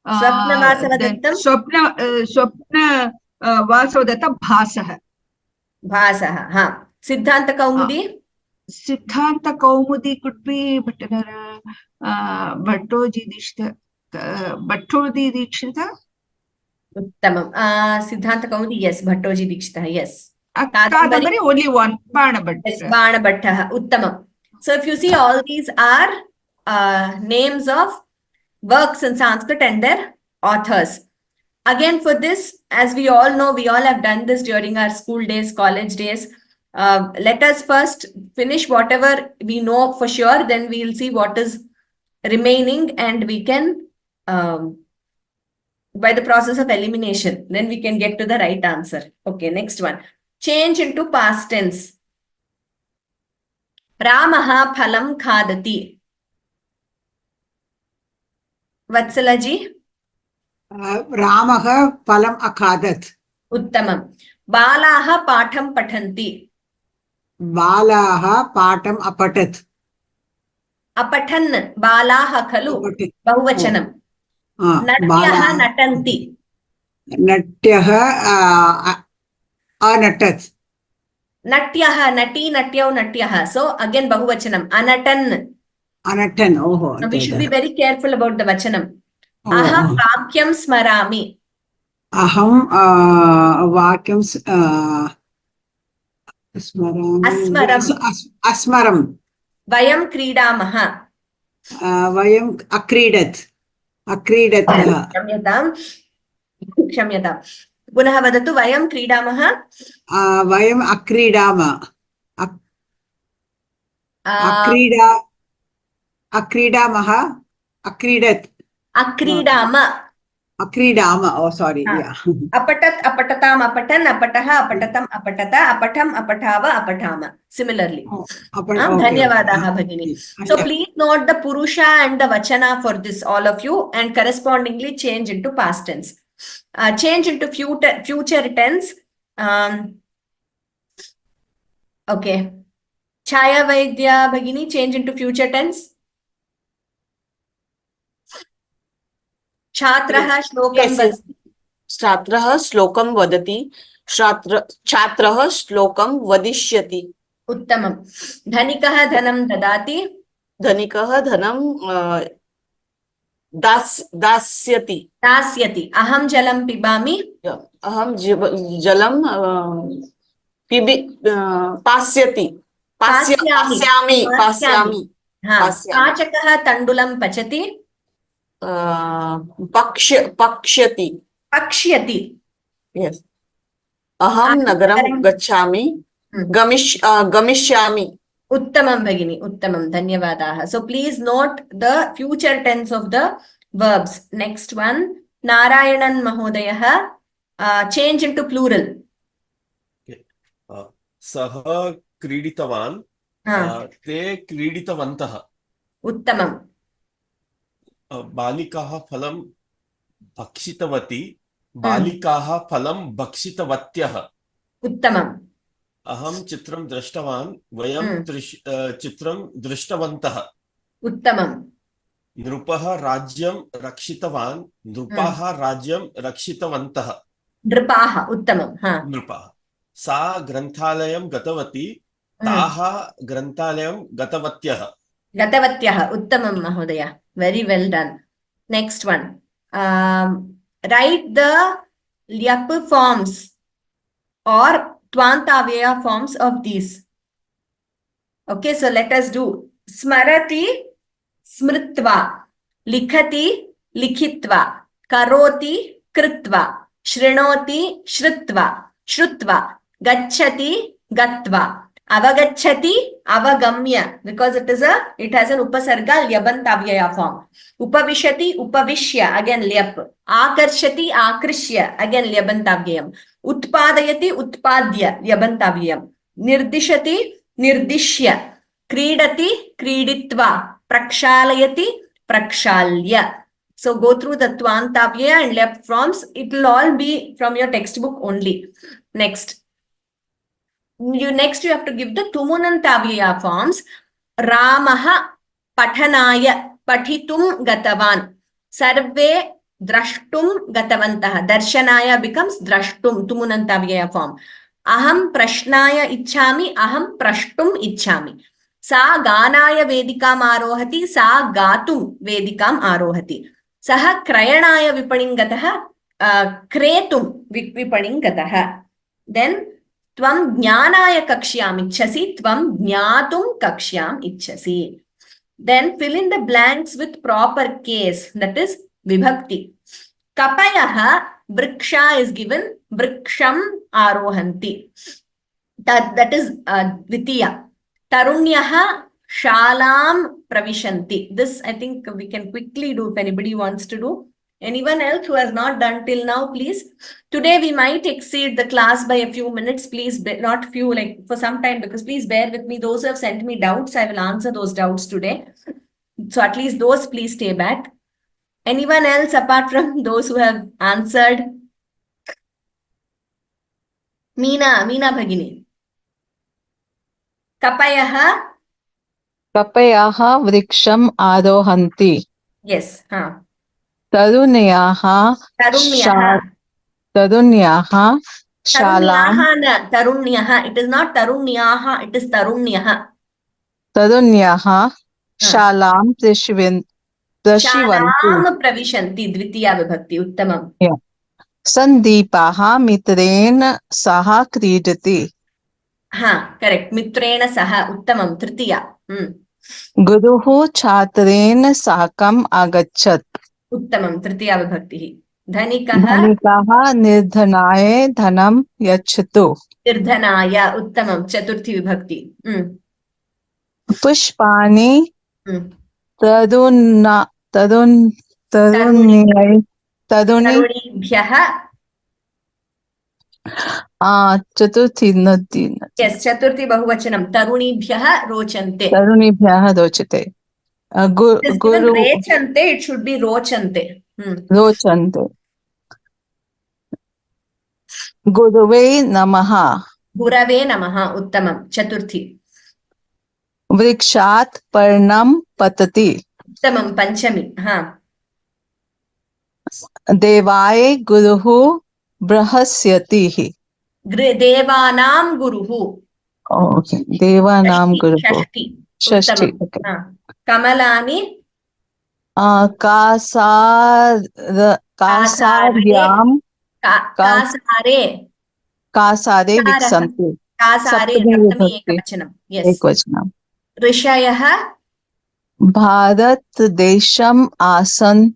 Swapnavasavadattam. Swapna Vasavadatta Bhasaha. Ha. Siddhanta Kaumudi. Siddhanta Kaumudi could be Bhattoji Dikshita. Uttamam. Siddhanta Kaumudi, yes. Bhattoji Dikshita, yes. Kadambari, only one. Banabhatta. Yes, Banabhatta. Uttamam. So if you see, all these are names of works in Sanskrit and their authors. Again, for this, as we all know, we all have done this during our school days, college days. Let us first finish whatever we know for sure, then we'll see what is remaining, and we can, by the process of elimination, then we can get to the right answer. Okay, next one. Change into past tense. Ramaha phalam khadati. Vatsalaji? Ramah Palam Akadat. Uttamam. Balaha patham pathanti. Balaha Patam Apatat. Apathan balaha khalu. Apatat. Bahuvachanam. Natyaha natanti. Natyaha Anatat. Natyaha, nati, natyau, natyaha. So again Bahuvachanam. Anatan. Anatan. Oh, Now we should be very careful about the vachanam. Oh, Aham oh. vakyam smarami. Aham Vakyam Asmarami. Asmaram. Vayam kridamaha. Vayam Akridat. Akridat. Kshamyatam. Kshamyatam. Punaha vadatu vayam kridamaha. Vayam Akridama. Akridamaha. Akridat. Akridama. Akridama. Oh, sorry. Yeah. Apatat, apatatam, apatan, apataha, apatatam, apatata, apatam, apatava, apatama. Similarly. Oh, Dhanyavadaha bhagini. So please note the purusha and the vachana for this, all of you, and correspondingly change into past tense. Change into future tense. Okay. Chaya Vaidya bhagini, change into future tense. Chatraha shlokam Yes. Chatraha slokam vadati. Chatraha slokam vadishyati. Uttamam. Dhanikaha dhanam dadati. Dhanikaha dhanam dasyati. Dasyati. Aham jalam pibami. Aham jalam pasyati. Pasyami. Pachakaha tandulam pachati. Pakshyati. Pakshyati. Yes. Aham nagaram gachami. Gamishyami. Uttamam bhagini. Uttamam. Dhanyavadaha. So please note the future tense of the verbs. Next one. Narayanan Mahodayaha. Change into plural. Saha kriditavan. Te kriditavantah. Uttamam. Balikaha phalam bhakshitavati. Balikaha phalam bhakshitavatyah. Uttamam. Aham chitram drashtavan. Vayam chitram drishtavantah. Uttamam. Nrupaha rajyam rakshitavan. Nrupaha rajyam rakshitavantah. Nripaha. Uttamam. Nrupaha. Sa granthalayam gatavati. Taha granthalayam gatavatyah. Gatavatyah. Uttamam Mahodaya. Very well done. Next one. Write the lyap forms or tvantavya forms of these. Okay, so let us do. Smarati, smritva. Likhati, likhitva. Karoti, kritva. Shrinoti, shritva. Shrutva. Gacchati, gatva. Avagacchati, avagamya, because it has an upasarga lyabantavya form. Upavishati, upavishya, again lyap. Akarshati, akrishya, again lyabantavyam. Utpadayati, utpadya, lyabantavyam. Nirdishati, nirdishya. Kridati, kriditva. Prakshalayati, prakshalya. So go through the tvantavya and lyap forms. It will all be from your textbook only. Next. Next you have to give the tumunantavya forms. Ramaha pathanaya pathitum gatavan. Sarve drashtum gatavantaha. Darshanaya becomes drashtum, tumunantavya form. Aham prashnaya ichhami, aham prashtum ichhami. Sa ganaya vedikam arohati, sa gatum vedikam arohati. Saha krayanaya vipaningataha, kretum vipaningataha. Then Tvam jnanaya kakshyam ichhasi, tvam jnatum kakshyam ichhasi. Then fill in the blanks with proper case, that is vibhakti. Kapayaha Vriksha is given, Vriksham arohanti. That is Dvitiya. Tarunyaha shalam pravishanti. This I think we can quickly do if anybody wants to do. Anyone else who has not done till now, please. Today we might exceed the class by a few minutes. Please, not few, like for some time, because please bear with me. Those who have sent me doubts, I will answer those doubts today. So at least those, please stay back. Anyone else apart from those who have answered? Meena Bhagini. Kapayaha. कपयाः वृक्षम् आरोहन्ति Yes. हाँ. तरुण्याः तरुण्याः शालां Tarunyaha. It is not tarunyaha. It is tarunyaha. तरुण्याः शालां प्रशिवन्ति Shalam pravishanti. Dvitiya vibhakti. Uttamam. सन्दीपाः मित्रेण सह क्रीडति हाँ, correct. Mitrena saha. Uttamam. Tritiya. गुरुः छात्रेण साकम् अगच्छत् Uttamam. Tritiya vibhakti. Dhanikaha. धनिकः निर्धनाय धनं यच्छतु Nirdhanaya. Uttamam. Chaturthi vibhakti. पुष्पाणि Tarunibhyah. चतुर्थी नदी Yes, Chaturthi Bahuvachanam. Tarunibhyah rochante. तरुणीभ्यः रोचते It is given rechante, it should be rochante. रोचन्ते गुरुवे नमः Gurave namaha. Uttamam. Chaturthi. वृक्षात् पर्णं पतति Uttamam. Panchami. हाँ. देवाय गुरुः बृहस्पतिः Devanam guruhu. ओके देवानां गुरुः Shashti. षष्ठी Uttamam. हाँ. Kamalani. कासार्यां Kasare. कासारे विकसन्ति Kasare. सप्तमी Saptami विभक्ति ekavachanam. Yes. एकवचनं Rishayah. भारतदेशम् आसन्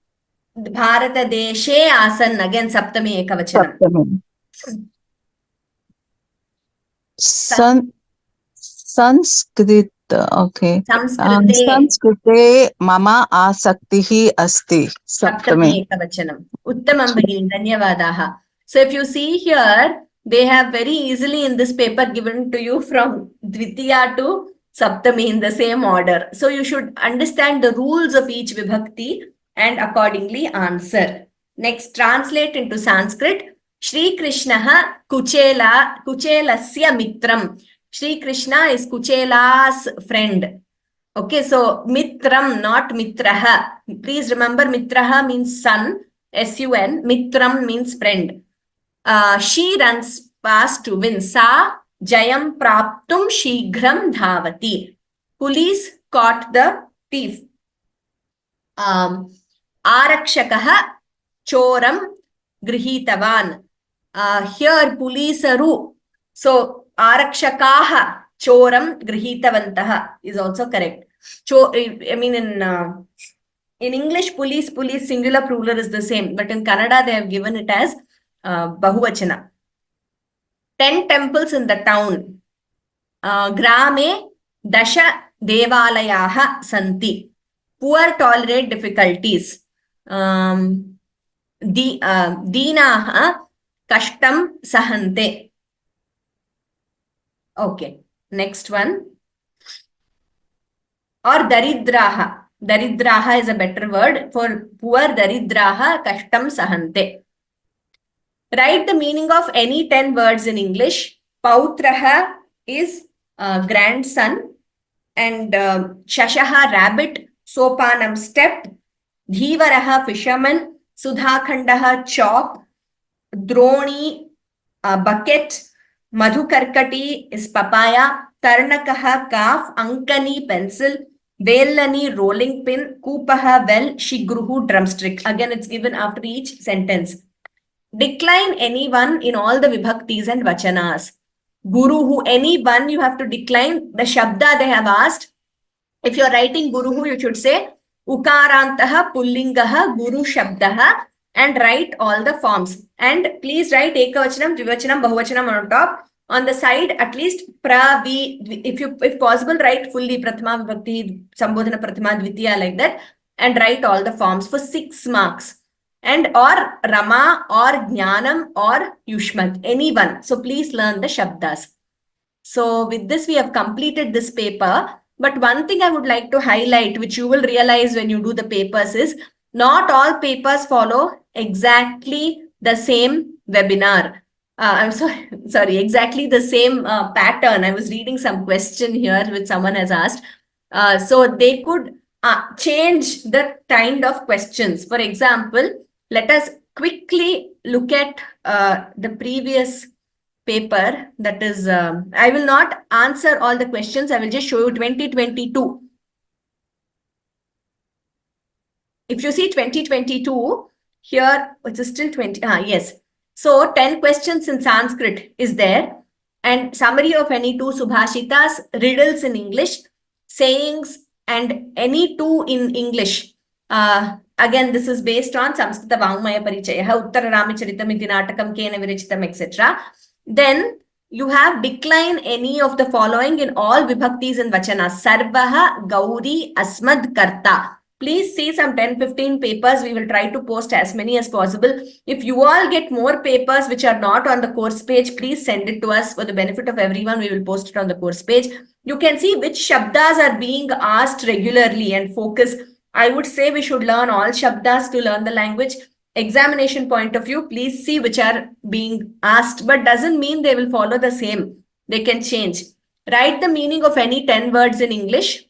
Bharatadeshe asan. Again, Saptami ekavachanam. सप्तमी संस्कृत ओके संस्कृते मम आसक्तिः अस्ति सप्तमी ekavachanam. Uttamam Bhagini. Dhanyavadaha. So if you see here, they have very easily in this paper given to you from Dvitiya to Saptami in the same order. So you should understand the rules of each vibhakti and accordingly answer. Next, translate into Sanskrit. Shri Krishnaha Kuchelasya Mitram. Shri Krishna is Kuchela's friend. Okay, so Mitram, not Mitraha. Please remember, Mitraha means son, S-U-N. Mitram means friend. She runs fast to win. Sa Jayam Praptum Shighram Dhavati. Police caught the thief. Arakshakaha Choram Grihitavan. Here, policearu. So, Arakshakaha Choram Grihitavantaha is also correct. I mean, in English, police singular plural is the same, but in Kannada they have given it as Bahuvachana. 10 temples in the town. Grame Dasha Devalayaha Santi. Poor tolerate difficulties. Deenaha Kashtam Sahante. Okay, next one. Or Daridraha. Daridraha is a better word for poor. Daridraha Kashtam Sahante. Write the meaning of any 10 words in English. Pautraha is grandson, and Shashaha rabbit, Sopanam step, Dhivaraha fisherman, Sudhakhandaha chalk, Droni bucket, Madhukarkati is papaya, Tarnakaha calf, Ankani pencil, Velani rolling pin, Kupaha well, Shigruhu drumstick. Again, it's given after each sentence. Decline any one in all the vibhaktis and vachanas. Guruhu, any one you have to decline. The shabda they have asked. If you're writing Guruhu, you should say Ukarantaha Pullingaha Guru Shabdaha and write all the forms. And please write ekavachanam, dvivachanam, bahuvachanam on top. On the side, at least if possible, write fully prathama vibhakti, sambodhana prathama, dvitiya, like that, and write all the forms for 6 marks. And or Rama or Jnanam or Yushmat, anyone. So please learn the Shabdas. So with this, we have completed this paper. But one thing I would like to highlight, which you will realize when you do the papers, is not all papers follow exactly the same webinar. I'm sorry, exactly the same pattern. I was reading some question here which someone has asked. So they could change the kind of questions. For example, let us quickly look at the previous paper. That is, I will not answer all the questions. I will just show you 2022. If you see 2022, here, it's still 20. Yes. So 10 questions in Sanskrit is there. And summary of any 2 subhashitas, riddles in English, sayings, and any 2 in English. Again, this is based on Samskrita Vangmaya Parichayaha, Uttara Ramacharitam Iti Natakam Kena Virachitam, etc. Then you have decline any of the following in all vibhaktis and vachanas. Sarvaha, Gauri, Asmad, Karta. Please see some 10-15 papers. We will try to post as many as possible. If you all get more papers which are not on the course page, please send it to us for the benefit of everyone. We will post it on the course page. You can see which shabdas are being asked regularly and focus. I would say we should learn all shabdas to learn the language. Examination point of view, please see which are being asked, but doesn't mean they will follow the same. They can change. Write the meaning of any 10 words in English,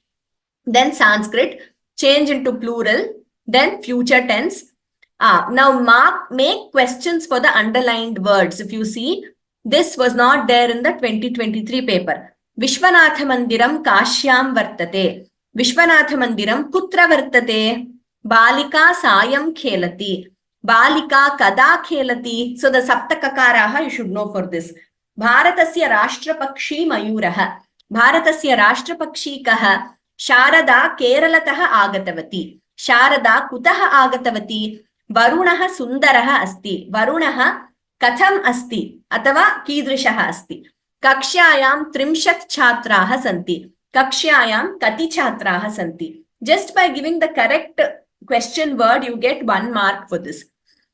then Sanskrit, change into plural, then future tense. Now make questions for the underlined words. If you see, this was not there in the 2023 paper. Vishwanatha Mandiram Kashyam Vartate. Vishwanatha Mandiram Kutra Vartate. Balika Sayam Khelati. Balika Kada Khelati. So the Saptakakaraha you should know for this. Bharatasya Rashtrapakshi Mayuraha. Bharatasya Rashtrapakshi Kaha. Sharada Keralataha Agatavati. Sharada Kutaha Agatavati. Varunaha Sundaraha Asti. Varunaha Katham Asti. Atava Kidrishaha Asti. Kakshayam Trimshat Chatraha Santi. Kakshayam Kati Chatraha Santi. Just by giving the correct question word, you get 1 mark for this.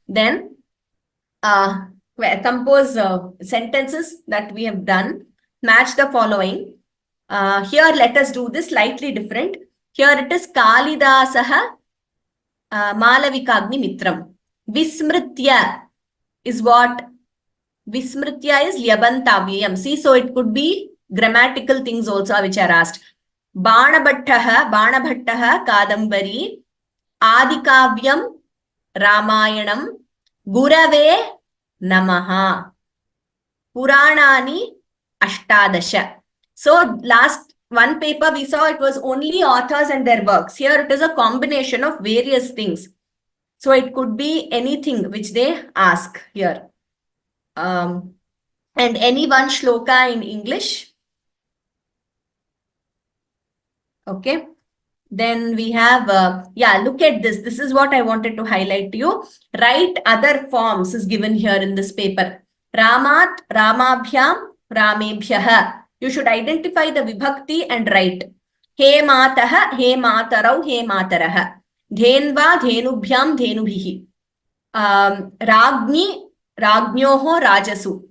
Then compose sentences that we have done. Match the following. Here, let us do this slightly different. Here it is Kalidasaha Malavikagni Mitram. Vismritya is what? Vismritya is Lyabantaviyam. See, so it could be grammatical things also which are asked. Banabhattaha Kadambari. Adikavyam Ramayanam. Gurave Namaha. Puranani Ashtadasha. So last 1 paper we saw it was only authors and their works. Here it is a combination of various things. So it could be anything which they ask here. And any 1 shloka in English. Okay. Then we have, look at this. This is what I wanted to highlight to you. Write other forms is given here in this paper. Ramat, Ramabhyam, Ramebhyaha. You should identify the vibhakti and write. He mataha, he matarau, he mataraha. Dhenva, dhenubhyam, dhenubhihi. Ragni, ragnyoho, rajasu.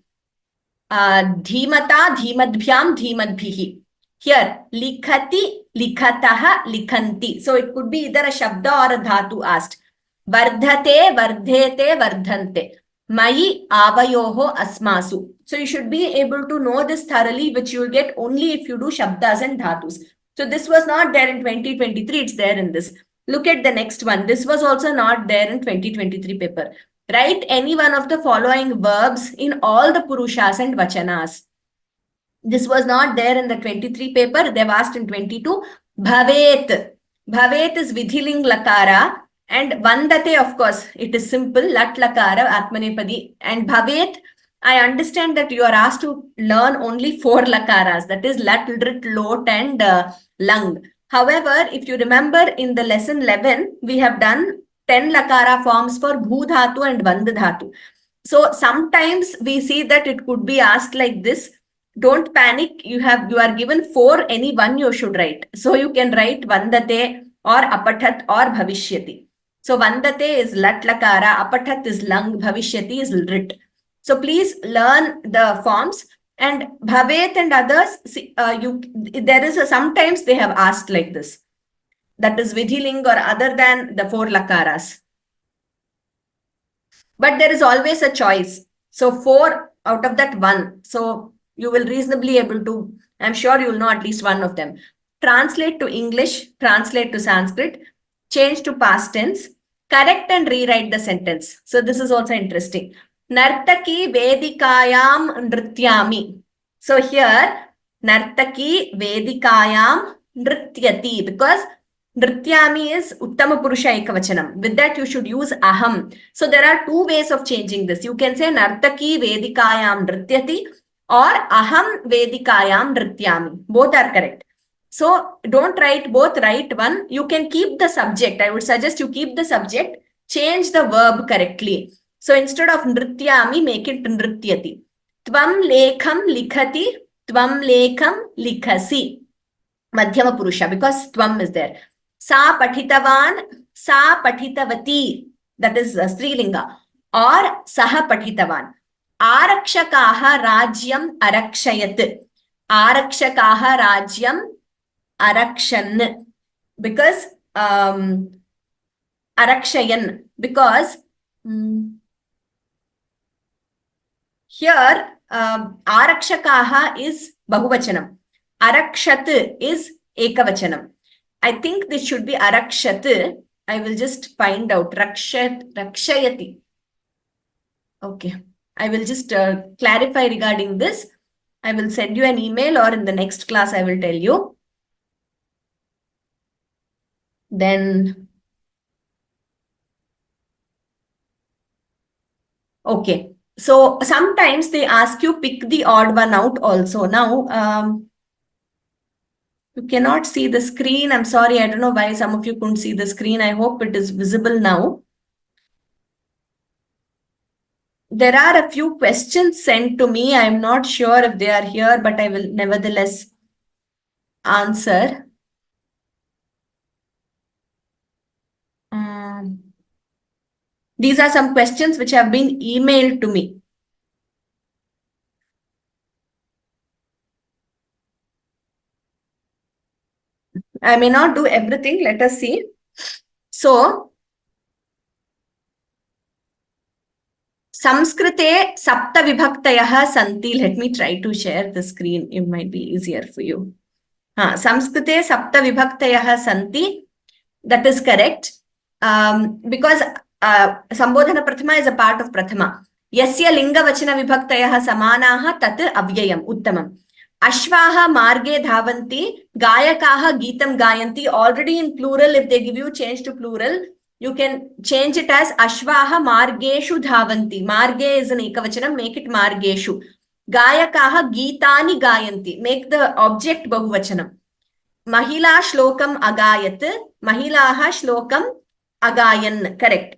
Dhimata, dhimadbhyam, dhimadbhihi. Here, likhati, likhataha, likhanti. So it could be either a shabda or a dhatu asked. Vardhate, vardhete, vardhante. Mai avayoho asmasu. So you should be able to know this thoroughly, which you will get only if you do shabdas and dhatus. So this was not there in 2023. It's there in this. Look at the next one. This was also not there in 2023 paper. Write any one of the following verbs in all the purushas and vachanas. This was not there in the 23 paper. They've asked in 22. Bhavet. Bhavet is vidhiling lakara. And vandate, of course, it is simple. Lat lakara, atmanepadi. And bhavet, I understand that you are asked to learn only 4 lakaras. That is lat, lit, lot, and lung. However, if you remember in the lesson 11, we have done 10 lakara forms for bhu dhatu and vand dhatu. So sometimes we see that it could be asked like this. Don't panic. You are given 4, any one you should write. So you can write vandate or apatat or bhavishyati. So vandate is lat lakara, apatat is lang, bhavishyati is rit. So please learn the forms. And bhavet and others, sometimes they have asked like this. That is vidhiling or other than the 4 lakaras. But there is always a choice. So 4 out of that 1. So you will reasonably able to, I'm sure you will know at least one of them. Translate to English, translate to Sanskrit, change to past tense, correct and rewrite the sentence. So this is also interesting. Nartaki vedikayam nrityami. So here, Nartaki vedikayam nrityati, because nrityami is uttama purusha ekavachanam. With that you should use aham. So there are 2 ways of changing this. You can say Nartaki vedikayam nrityati or aham vedikayam nrityami. Both are correct. So don't write both, write one. You can keep the subject. I would suggest you keep the subject, change the verb correctly. So instead of nrityami, make it nrityati. Tvam lekham likhati, tvam lekham likhasi. Madhyama purusha, because tvam is there. Sa pathitavan, sa pathitavati. That is Strilinga. Or saha pathitavan. Arakshakaha rajyam arakshayat. Arakshakaha rajyam arakshan. Because arakshayan. Because here arakshakaha is bahuvachanam. Arakshat is ekavachanam. I think this should be arakshat. I will just find out. Rakshayati. Okay. I will just clarify regarding this. I will send you an email, or in the next class I will tell you. Then, okay. So sometimes they ask you pick the odd one out also. Now, you cannot see the screen. I'm sorry. I don't know why some of you couldn't see the screen. I hope it is visible now. There are a few questions sent to me. I'm not sure if they are here, but I will nevertheless answer. These are some questions which have been emailed to me. I may not do everything. Let us see. So, Samskrite sapta vibhaktayah santi. Let me try to share the screen. It might be easier for you. Samskrite sapta vibhaktayah santi. That is correct. Because Sambodhana Prathama is a part of Prathama. Yasya linga vachana vibhaktayah samanaha tat avyayam uttamam. Ashvaha marge dhavanti, gayakaha geetam gayanti. Already in plural, if they give you change to plural, you can change it as Ashvaha margeshu dhavanti. Marge is an ekavachanam, make it margeshu. Gayakaha geetani gayanti. Make the object bahuvachanam. Mahila shlokam agayat, mahilaha shlokam agayan. Correct.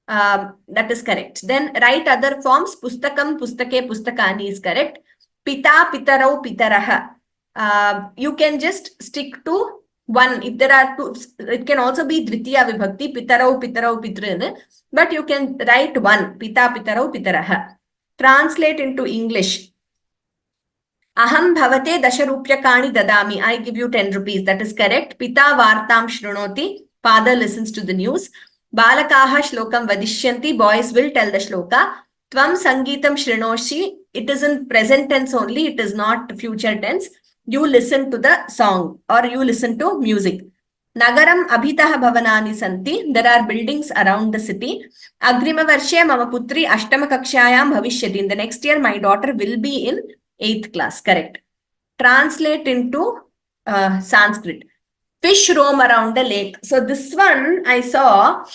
That is correct. Then write other forms. Pustakam, pustake, pustakani is correct. Pita, pitarau, pitaraha. You can just stick to one. If there are 2, it can also be dvitiya vibhakti. Pitarau, pitarau, pitrin. But you can write one. Pita, pitarau, pitaraha. Translate into English. Aham bhavate dasharupyakani dadami. I give you 10 rupees. That is correct. Pita vartam shrunoti. Father listens to the news. Balakaha shlokam vadishyanti. Boys will tell the shloka. Tvam sangeetam shrinoshi. It is in present tense only. It is not future tense. You listen to the song or you listen to music. Nagaram abhitaha bhavanani santi. There are buildings around the city. Agrima varshe mama putri ashtama kakshayam bhavishyati. In the next year, my daughter will be in 8th class. Correct. Translate into Sanskrit. Fish roam around the lake. So this one I saw.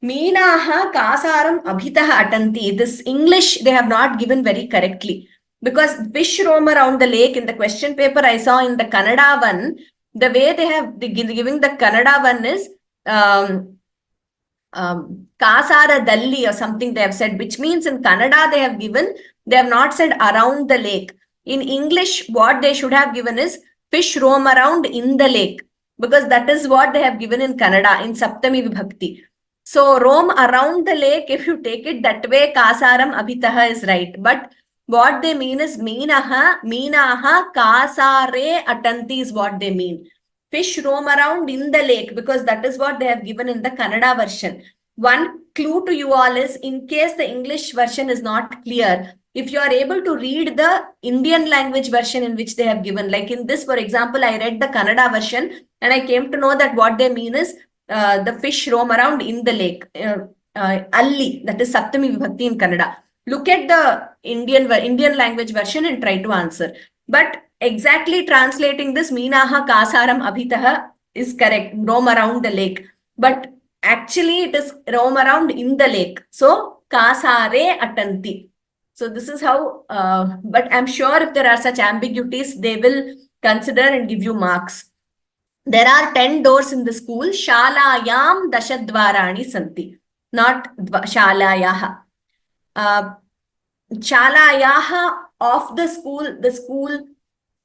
Meenaha kasaram abhitaha atanti. This English they have not given very correctly. Because fish roam around the lake in the question paper I saw in the Kannada one, the way they have giving the Kannada one is Kasara Dalli or something they have said, which means in Kannada they have given, they have not said around the lake. In English, what they should have given is fish roam around in the lake, because that is what they have given in Kannada, in Saptami Vibhakti. So roam around the lake, if you take it that way, Kasaram Abhitaha is right. But what they mean is Meenaha Kasare Atanti is what they mean. Fish roam around in the lake, because that is what they have given in the Kannada version. One clue to you all is, in case the English version is not clear, if you are able to read the Indian language version in which they have given, like in this, for example, I read the Kannada version and I came to know that what they mean is the fish roam around in the lake. Alli, that is Saptami Vibhakti in Kannada. Look at the Indian language version and try to answer. But exactly translating this, Meenaha Kasaram Abhitaha is correct, roam around the lake. But actually it is roam around in the lake. So Kasare Atanti. So this is how, but I'm sure if there are such ambiguities, they will consider and give you marks. There are 10 doors in the school. Shalayam Dashadvarani Santi. Not Shalayaha. Shalayaha of the school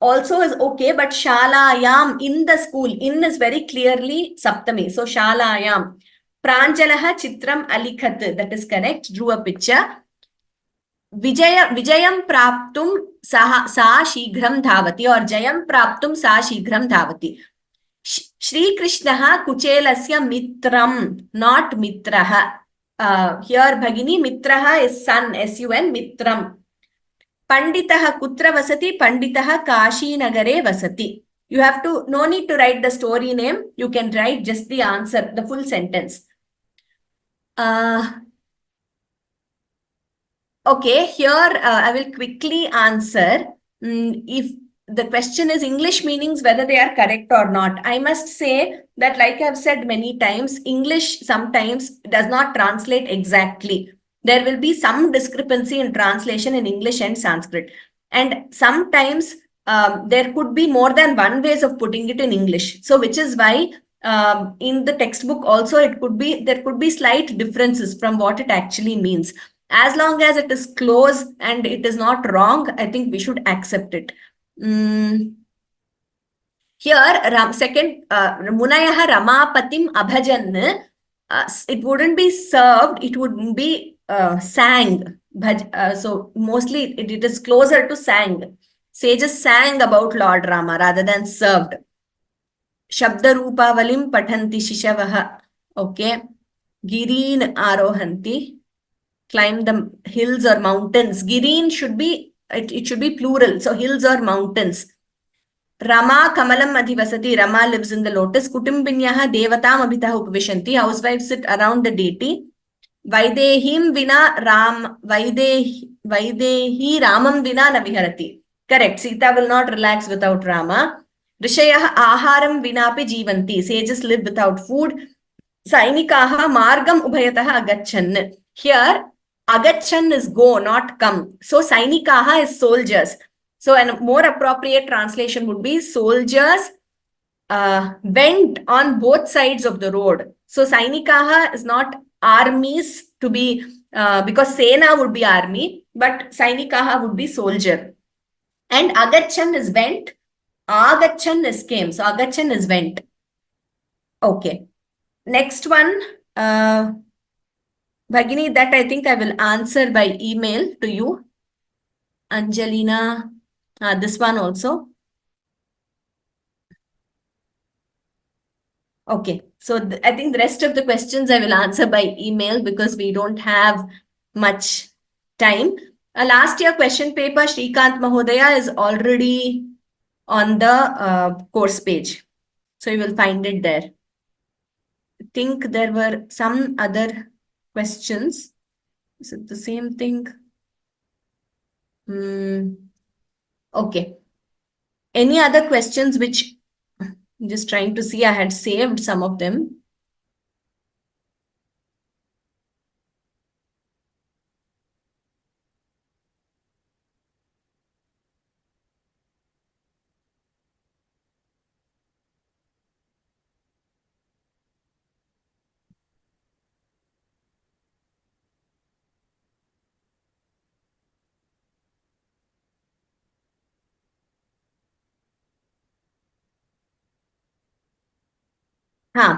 also is okay, but Shalayam in the school, in is very clearly Saptami. So Shalayam. Pranjalaha Chitram Alikhat, that is correct, drew a picture. Vijayam Praptum Sa Shighram Dhavati, or Jayam Praptum Sa Shighram Dhavati. Shri Krishnaha Kuchelasya Mitram, not Mitraha. Here Bhagini, Mitraha is son, S-U-N, Mitram. Panditaha Kutra Vasati, Panditaha Kashi Nagare Vasati. You have to, no need to write the story name. You can write just the answer, the full sentence. Okay, here I will quickly answer. If the question is English meanings, whether they are correct or not. I must say that, like I've said many times, English sometimes does not translate exactly. There will be some discrepancy in translation in English and Sanskrit. And sometimes there could be more than one ways of putting it in English. So which is why in the textbook also there could be slight differences from what it actually means. As long as it is close and it is not wrong, I think we should accept it. Here, second, Munayaha Ramapatim Abhajan, it wouldn't be served, it would be sang. So mostly it is closer to sang. Sages sang about Lord Rama rather than served. Shabda Rupavalim Pathanti Shishavaha. Okay. Girin Arohanti. Climb the hills or mountains. Girin should be, it should be plural. So hills or mountains. Rama Kamalam Adhivasati. Rama lives in the lotus. Kutumbinyaha Devatam Abhitaha Upavishanti. Housewives sit around the deity. Vaidehim Vina Ram. Vaidehi Ramam Vina Naviharati. Correct. Sita will not relax without Rama. Rishayaha Aharam Vinapi Jivanti. Sages live without food. Sainikaha Margam Ubhayataha Agachan. Here, Agachan is go, not come. So Sainikaha is soldiers. So a more appropriate translation would be soldiers went on both sides of the road. So Sainikaha is not armies to be, because Sena would be army, but Sainikaha would be soldier. And Agachan is went, Agachan is came. So Agachan is went. Okay. Next one, Bhagini, that I think I will answer by email to you. Angelina, this one also. Okay, so I think the rest of the questions I will answer by email because we don't have much time. Last year question paper, Shrikant Mahodaya, is already on the course page. So you will find it there. I think there were some other questions. Is it the same thing? Okay. Any other questions which I'm just trying to see? I had saved some of them.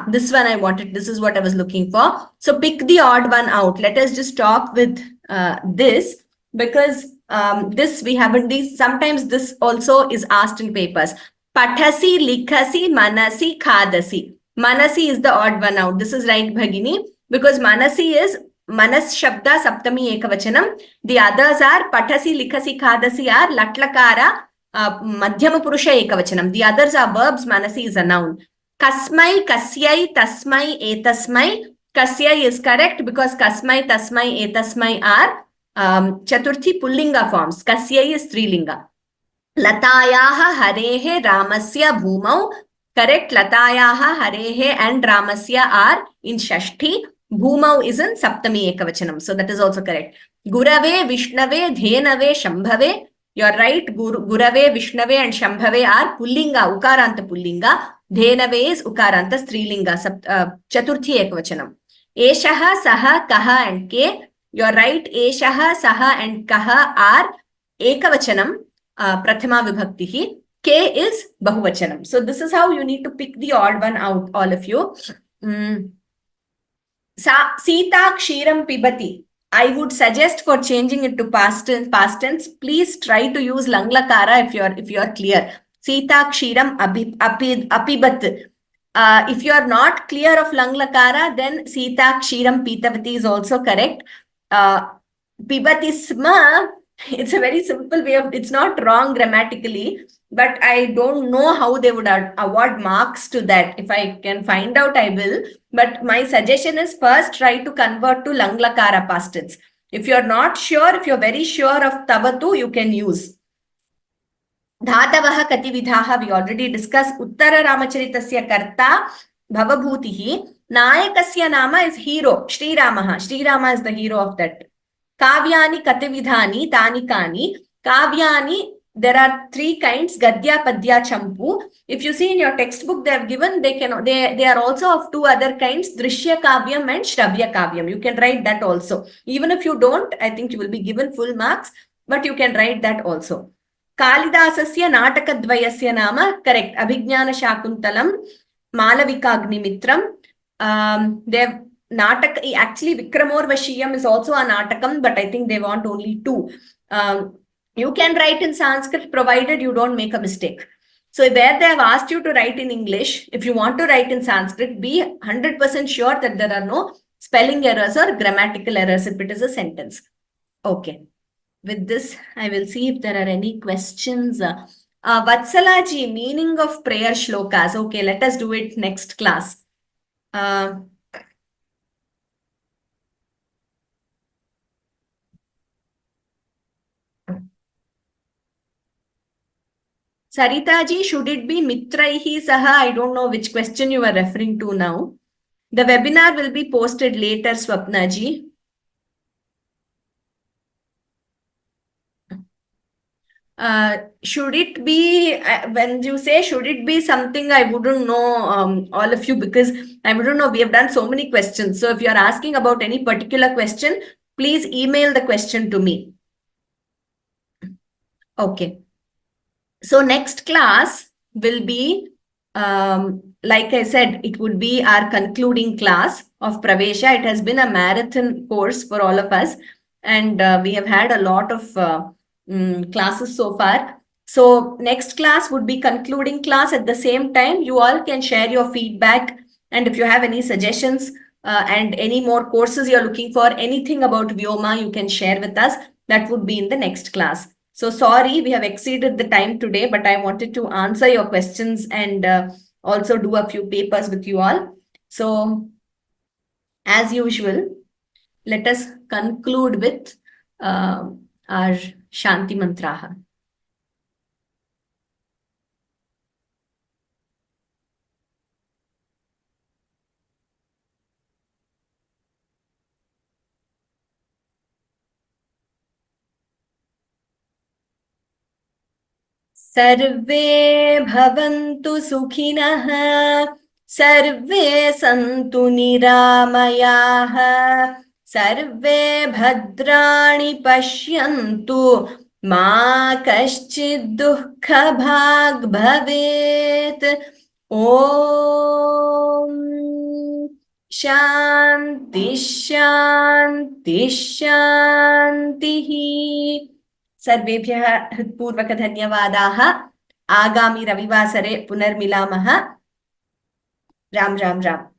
This one I wanted. This is what I was looking for. So pick the odd one out. Let us just talk with this, because this we haven't. These sometimes this also is asked in papers. Pathasi, likhasi, manasi, khadasi. Manasi is the odd one out. This is right, Bhagini, because manasi is manas shabda saptami ekavachanam. The others are pathasi, likhasi, khadasi are latlakara madhyama purusha ekavachanam. The others are verbs. Manasi is a noun. Kasmai, kasyai, tasmai, etasmai. Kasyai is correct because kasmai, tasmai, etasmai are chaturthi pullinga forms. Kasyai is strilinga. Latayaha harehe ramasya bhumau. Correct. Latayaha harehe and ramasya are in shashti. Bhumau is in saptami ekavachanam. So that is also correct. Gurave, Vishnave, Dhenave, Shambhave. You are right. Gurave, Vishnave and Shambhave are pullinga, ukaranta pullinga. Dhenave is ukaranta strilinga, chaturthi ekavachanam. Eshaha, saha, kaha and ke. You are right. Eshaha, saha and kaha are ekavachanam, prathama vibhaktihi. K is bahuvachanam. So this is how you need to pick the odd one out, all of you. Sita kshiram pibati. I would suggest for changing it to past tense, please try to use langlakara if you are clear. Sita kshiram apibat. If you are not clear of langlakara, then Sita kshiram pitavati is also correct. Pibati sma, it's a very simple way of, it's not wrong grammatically, but I don't know how they would award marks to that. If I can find out, I will. But my suggestion is first try to convert to langlakara past tense. If you're not sure, if you're very sure of tavatu, you can use. Dhatavaha katividhaha, we already discussed. Uttara Ramacharitasya karta bhavabhutihi. Nayakasya nama is hero, Shri Ramaha. Shri Rama is the hero of that. Kavyani katividhani, tanikani. Kavyani, there are three kinds, Gadya, Padya, Champu. If you see in your textbook, they have given, they are also of two other kinds, Drishya Kavyam and Shravya Kavyam. You can write that also. Even if you don't, I think you will be given full marks, but you can write that also. Kalidasasya Natakadvayasya nama, correct. Abhignana Shakuntalam, Malavikagnimitram. They have Natak, actually Vikramorvashiyam is also a Natakam, but I think they want only two. You can write in Sanskrit provided you don't make a mistake. So where they have asked you to write in English, if you want to write in Sanskrit, be 100% sure that there are no spelling errors or grammatical errors if it is a sentence. Okay. With this, I will see if there are any questions. Vatsalaji, meaning of prayer shlokas. Okay, let us do it next class. Saritaji, should it be Mitraihi Saha? I don't know which question you are referring to now. The webinar will be posted later, Swapnaji. Should it be, when you say should it be something, I wouldn't know, all of you, because I wouldn't know, we have done so many questions. So if you are asking about any particular question, please email the question to me. Okay. So next class will be, like I said, it would be our concluding class of Pravesha. It has been a marathon course for all of us, and we have had a lot of classes so far. So next class would be concluding class. At the same time, you all can share your feedback, and if you have any suggestions and any more courses you're looking for, anything about Vyoma, you can share with us. That would be in the next class. So sorry, we have exceeded the time today, but I wanted to answer your questions and also do a few papers with you all. So as usual, let us conclude with our Shanti Mantraha. Sarve bhavantu sukhinah, sarve santu niramayaha, sarve bhadrani pashyantu, ma kaschid dukkha bhag bhavet. ॐ शान्ति शान्ति शान्तिः। सर्वेभ्यः हृत्पूर्वकधन्यवादाः। आगामि रविवासरे पुनर्मिलामः। राम राम राम।